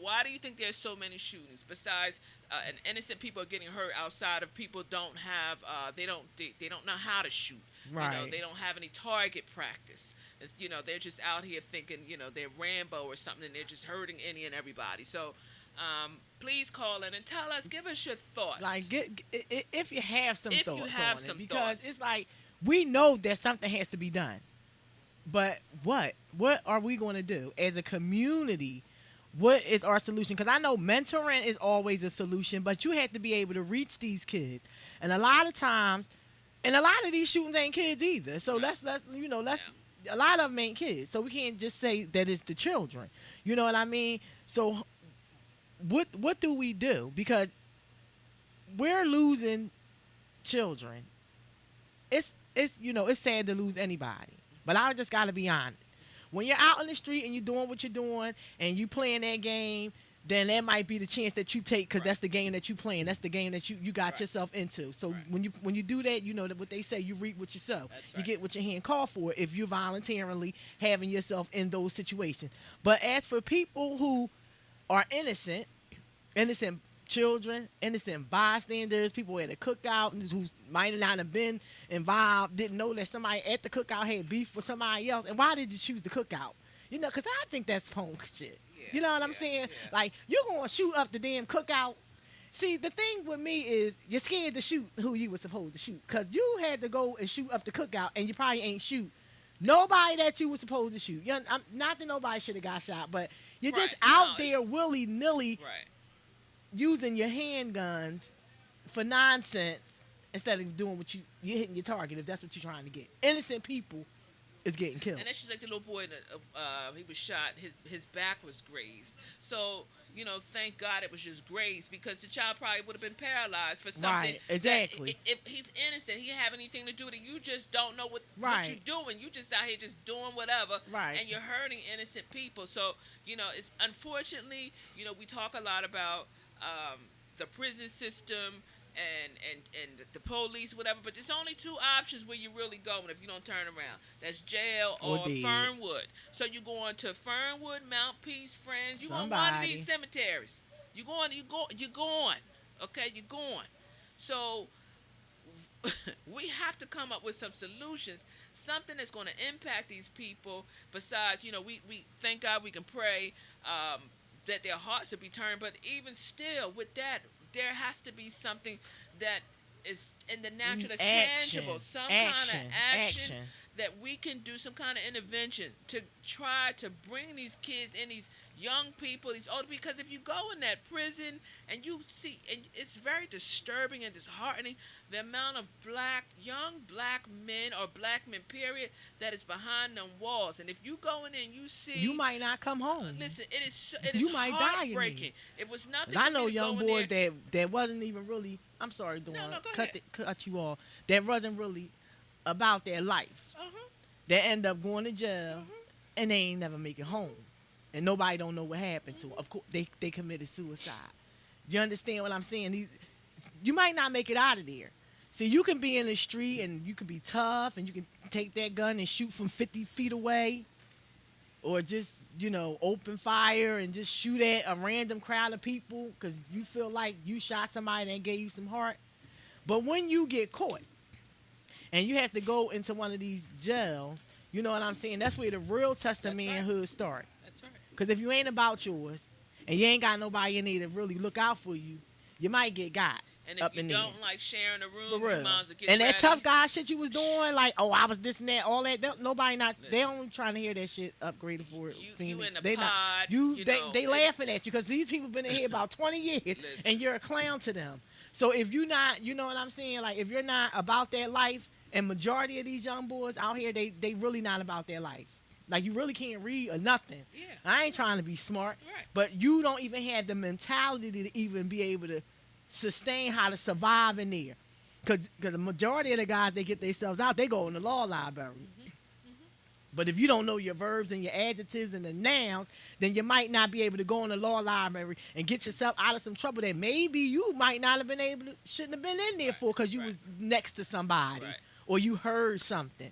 Why do you think there's so many shootings? Besides, and innocent people are getting hurt outside of people don't have. They don't know how to shoot. Right. They don't have any target practice. It's, they're just out here thinking, they're Rambo or something, and they're just hurting any and everybody. So, please call in and tell us, give us your thoughts. Like, if you have some If thoughts you have on some it, because thoughts. it's like we know that something has to be done, but what are we going to do as a community? What is our solution? Because I know mentoring is always a solution, but you have to be able to reach these kids, and a lot of times, and a lot of these shootings ain't kids either. So let's a lot of them ain't kids, so we can't just say that it's the children. You know what I mean? So what do we do? Because we're losing children. It's sad to lose anybody, but I just gotta be honest. When you're out in the street and you're doing what you're doing and you playing that game, then that might be the chance that you take, because that's the game that you playing. That's the game that you got yourself into. So when you do that, you know that what they say, you reap what you sow. You get what your hand called for if you're voluntarily having yourself in those situations. But as for people who are innocent children, innocent bystanders, people at a cookout who might not have been involved, didn't know that somebody at the cookout had beef with somebody else. And why did you choose the cookout? Because I think that's punk shit. You know what I'm saying? Yeah. Like, you're going to shoot up the damn cookout. See, the thing with me is you're scared to shoot who you were supposed to shoot, because you had to go and shoot up the cookout, and you probably ain't shoot nobody that you were supposed to shoot. Not that nobody should have got shot, but you're just out there willy-nilly using your handguns for nonsense instead of doing what you're hitting your target, if that's what you're trying to get. Innocent people is getting killed. And that's just like the little boy he was shot. His back was grazed. So thank God it was just grazed, because the child probably would have been paralyzed for something. Right, exactly. If he's innocent, he didn't have anything to do with it. You just don't know what you're doing. You just out here just doing whatever, and you're hurting innocent people. So it's unfortunately, we talk a lot about the prison system and the police, whatever, but there's only two options where you're really going if you don't turn around. That's jail or Fernwood. So you're going to Fernwood, Mount Peace, Friends. You want one of these cemeteries. You're going. Okay, you're going. So we have to come up with some solutions, something that's going to impact these people. Besides, we thank God we can pray that their hearts will be turned, but even still, with that, there has to be something that is in the natural, that's tangible, some kind of action that we can do, some kind of intervention to try to bring these kids in, these young people, these older, because if you go in that prison and you see, and it's very disturbing and disheartening, the amount of young black men or black men, period, that is behind them walls. And if you go in there and you see, you might not come home. Listen, it is you might heartbreaking. Die. It was nothing. I know young boys that wasn't even really. I'm sorry, Dawn, cut you off. That wasn't really about their life. They end up going to jail, and they ain't never make it home, and nobody don't know what happened to them. Of course, they committed suicide. Do you understand what I'm saying? You might not make it out of there. See, you can be in the street and you can be tough and you can take that gun and shoot from 50 feet away, or just open fire and just shoot at a random crowd of people because you feel like you shot somebody that gave you some heart. But when you get caught and you have to go into one of these jails, you know what I'm saying? That's where the real test of manhood start. That's right. Because if you ain't about yours and you ain't got nobody in there to really look out for you, you might get got. And if you don't like sharing a room, for real. You might as well get and ready. that tough guy shit you was doing, like, oh, I was this and that, all that. They only trying to hear that shit upgraded for it. You in the pod. They laughing at you because these people been in here about 20 years, and you're a clown to them. So if you're not, you know what I'm saying? Like if you're not about that life, and majority of these young boys out here, they really not about their life. Like you really can't read or nothing. Yeah. I ain't trying to be smart, Right. but you don't even have the mentality to even be able to sustain how to survive in there. Cause the majority of the guys they get themselves out, they go in the law library. But if you don't know your verbs and your adjectives and the nouns, then you might not be able to go in the law library and get yourself out of some trouble that maybe you might not have been able to, shouldn't have been in there for because you was next to somebody or you heard something.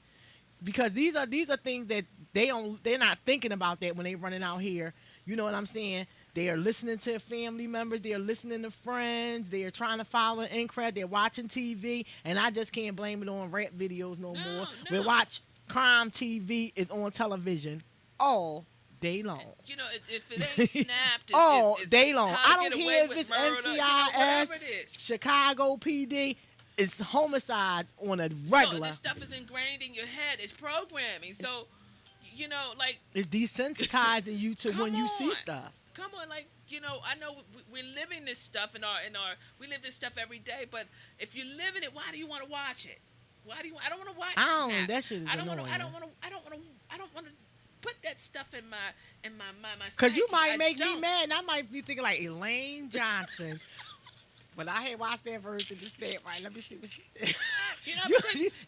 Because these are things that they're not thinking about that when they running out here. You know what I'm saying? They are listening to family members. They are listening to friends. They are trying to follow Incred. They're watching TV. And I just can't blame it on rap videos no more. We watch crime TV is on television all day long. You know, if it ain't snapped, all it's day long. How I to don't Get care Away if with it's Murder, NCIS, whatever it is. Chicago PD. It's homicides on a regular. So this stuff is ingrained in your head. It's programming. So, you know, like it's desensitizing you to when you see stuff. Come on, like, you know, I know we're living this stuff we live this stuff every day. But if you're living it, why do you want to watch it? Why do you? I don't want to watch. That shit is annoying. I don't want to put that stuff in my mind. Because you might make me mad. And I might be thinking like Elaine Johnson. But I had watched that version just that right. Let me see what she did. You know,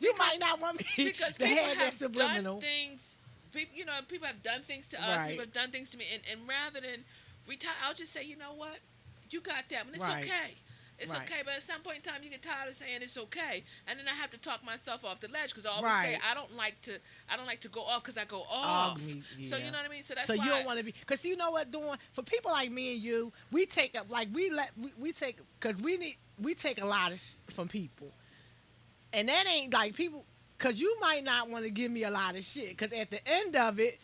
you might not want me to have that subliminal. Done things, people have done things to us. People have done things to me. And rather than retire, I'll just say, you know what? You got that. And it's okay. It's okay, but at some point in time, you get tired of saying it's okay, and then I have to talk myself off the ledge because I always say I don't like to go off because I go off. So you know what I mean. So that's why you don't want to be because you know what, doing for people like me and you, we take up like we take because we take a lot from people, and that ain't like people because you might not want to give me a lot of shit because at the end of it.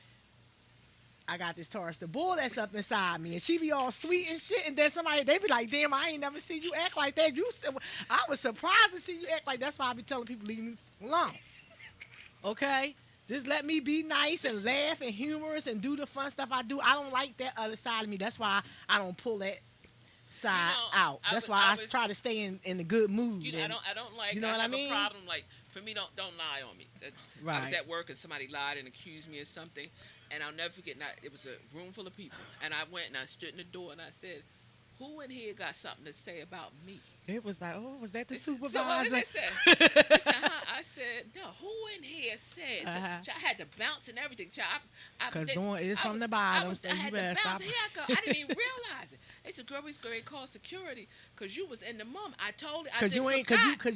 I got this Taurus the bull that's up inside me, and she be all sweet and shit. And then they be like, "Damn, I ain't never seen you act like that." I was surprised to see you act like. That's why I be telling people leave me alone. Okay, just let me be nice and laugh and humorous and do the fun stuff I do. I don't like that other side of me. That's why I don't pull that side out. That's why I try to stay in a good mood. I don't like. You know what I mean? A problem like for me. Don't lie on me. I was at work and somebody lied and accused me of something. And I'll never forget, it was a room full of people. And I went and I stood in the door and I said, who in here got something to say about me? It was like, oh, was that the supervisor? So what did they say? I said, no, who in here said? So I had to bounce and everything. Because it's from the bottom, so you better stop. Here I go. I didn't even realize it. They said, girl, we're going to call security because you was in the moment. I told it. Because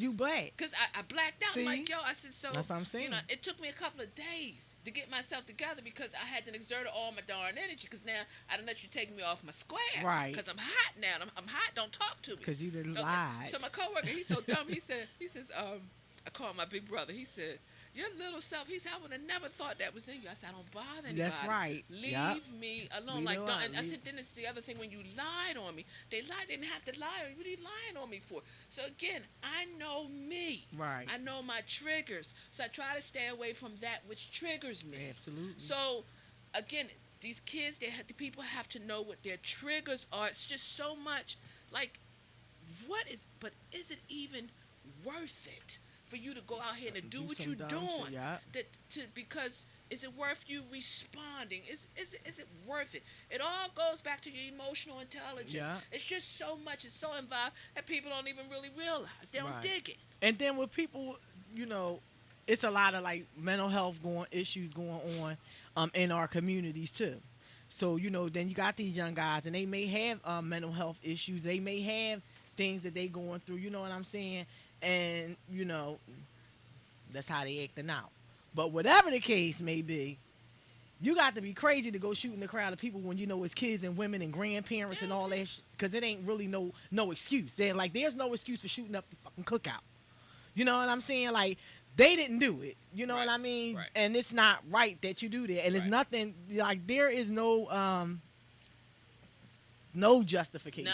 you black. Because I blacked out. See? I'm like, yo, I said, so. That's what I'm saying. You know, it took me a couple of days to get myself together because I had to exert all my darn energy because now I done let you take me off my square. Right. Because I'm hot now. I'm hot. Don't talk to me. Because you didn't lie. So my coworker, he's so dumb. He says, I called my big brother. He said, your little self. He said, I would have never thought that was in you. I said, I don't bother anybody. That's right. Leave me alone. And I said, then it's the other thing when you lied on me. They didn't have to lie on you. What are you lying on me for? So again, I know me. Right. I know my triggers. So I try to stay away from that which triggers me. Absolutely. So again, these kids, the people have to know what their triggers are. It's just so much like, but is it even worth it? For you to go out here and do what you're doing, because is it worth you responding? Is it worth it? It all goes back to your emotional intelligence. Yeah. It's just so much. It's so involved that people don't even really realize. They don't dig it. And then with people, it's a lot of like mental health issues going on in our communities too. So then you got these young guys, and they may have mental health issues. They may have things that they going through. You know what I'm saying? And, that's how they acting out. But whatever the case may be, you got to be crazy to go shooting a crowd of people when it's kids and women and grandparents and all that because it ain't really no excuse. There's no excuse for shooting up the fucking cookout. You know what I'm saying? Like, they didn't do it. You know what I mean? Right. And it's not right that you do that. And it's nothing, like, there is no justification.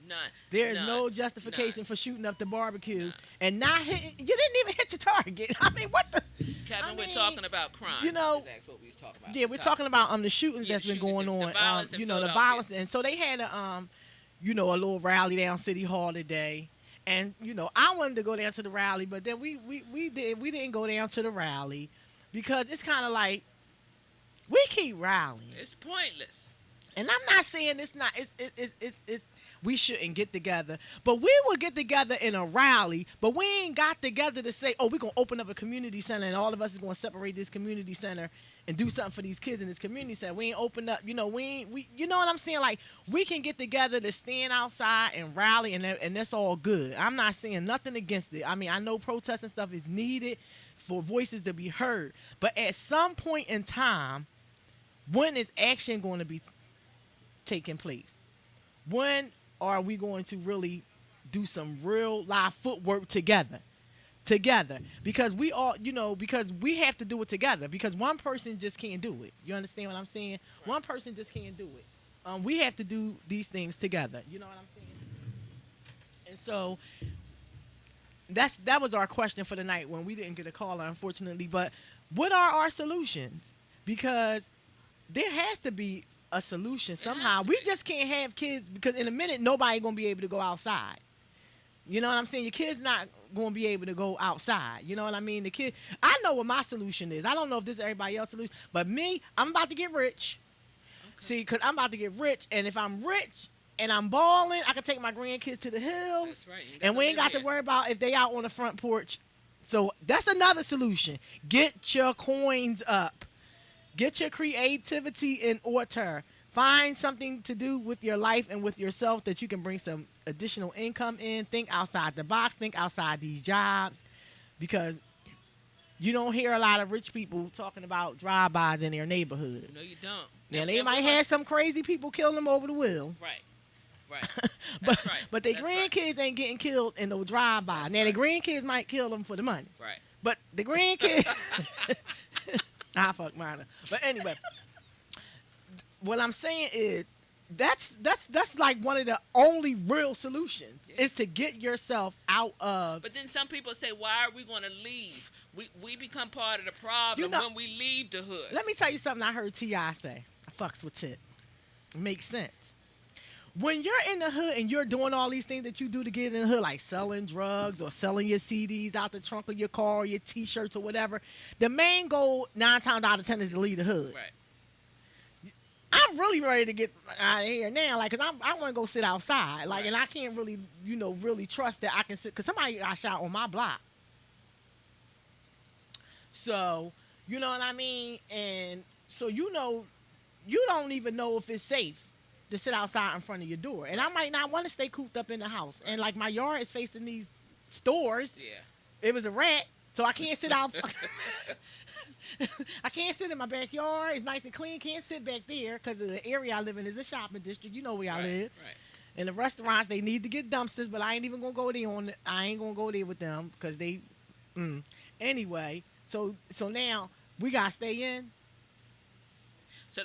None. There is no justification for shooting up the barbecue and not hitting. You didn't even hit your target. I mean, what the? Kevin, we're talking about crime. That's what we was talking about. Yeah, we're talking about the shootings that's been going on. The violence, and so they had a little rally down City Hall today, And I wanted to go down to the rally, but then we didn't go down to the rally because it's kind of like we keep rallying. It's pointless. And I'm not saying it's we shouldn't get together, but we will get together in a rally, but we ain't got together to say, oh, we're going to open up a community center and all of us is going to separate this community center and do something for these kids in this community center. We ain't opened up, you know what I'm saying? Like, we can get together to stand outside and rally, and that's all good. I'm not saying nothing against it. I mean, I know protest and stuff is needed for voices to be heard, but at some point in time, when is action going to be taking place? When are we going to really do some real live footwork together? Because we all, because we have to do it together, because one person just can't do it. You understand what I'm saying? Right. One person just can't do it. We have to do these things together. You know what I'm saying? And so that was our question for the night when we didn't get a caller, unfortunately. But what are our solutions? Because there has to be a solution somehow. We just can't have kids, because in a minute nobody gonna be able to go outside. You know what I'm saying? Your kid's not gonna be able to go outside. You know what I mean? The kid, I know what my solution is. I don't know if this is everybody else's solution, but me, I'm about to get rich. Okay. See, because I'm about to get rich, and if I'm rich and I'm balling, I can take my grandkids to the hills. That's right. And we ain't got to worry about if they out on the front porch. So that's another solution. Get your coins up. Get your creativity in order. Find something to do with your life and with yourself that you can bring some additional income in. Think outside the box. Think outside these jobs, because you don't hear a lot of rich people talking about drive-bys in their neighborhood. No, you don't. Now, they might have some crazy people kill them over the wheel. Right. But their grandkids ain't getting killed in no drive-by. Now, the grandkids might kill them for the money. Right. But the grandkids... I fuck mine. But anyway, what I'm saying is that's like one of the only real solutions is to get yourself out of. But then some people say, why are we going to leave? We become part of the problem when we leave the hood. Let me tell you something I heard T.I. say. I fucks with Tip. It makes sense. When you're in the hood and you're doing all these things that you do to get in the hood, like selling drugs or selling your CDs out the trunk of your car or your T-shirts or whatever, the main goal 9 times out of 10 is to leave the hood. Right. I'm really ready to get out of here now, like, because I want to go sit outside, like, and I can't really, really trust that I can sit, because somebody got shot on my block. So, you know what I mean? And so, you don't even know if it's safe to sit outside in front of your door. And I might not want to stay cooped up in the house. And, like, my yard is facing these stores. Yeah. It was a rat, so I can't sit out. I can't sit in my backyard. It's nice and clean. Can't sit back there because the area I live in is a shopping district. You know where I live. Right. And the restaurants, they need to get dumpsters, but I ain't even going to go there I ain't going to go there with them because they... Anyway, so now we got to stay in. So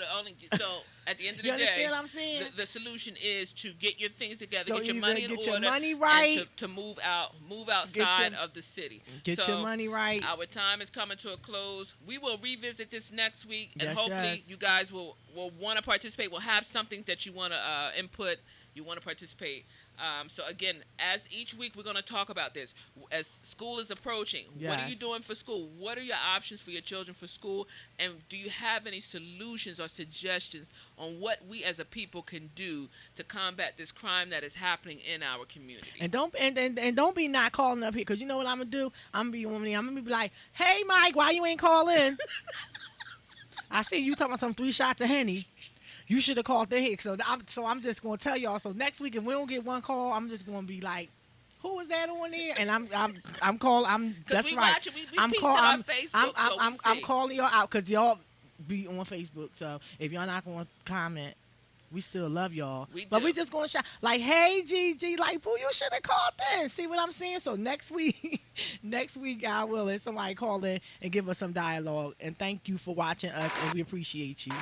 at the end of the day, you understand what I'm saying? The solution is to get your things together, So get your either money in get order, your money right, and to move outside of the city. Get your money right. Our time is coming to a close. We will revisit this next week, and Yes, hopefully yes. you guys will want to participate. We'll have something that you want to input. You want to participate. So again, as each week we're going to talk about this. As school is approaching, what are you Yes. doing for school? What are your options for your children for school? And do you have any solutions or suggestions on what we as a people can do to combat this crime that is happening in our community? And don't be not calling up here, because you know what I'm gonna do? I'm gonna be like, hey Mike, why you ain't call in? I see you talking about some 3 shots of Henny. You should have called the head. So I'm just gonna tell y'all. So next week, if we don't get one call, I'm just gonna be like, who was that on there? And I'm calling. That's right. Watch it. We on Facebook, I'm calling y'all out because y'all be on Facebook. So if y'all not gonna comment, we still love y'all. But we just gonna shout like, hey Gigi, like, boo, you should have called in. See what I'm saying? So next week, I will let somebody call in and give us some dialogue. And thank you for watching us, and we appreciate you.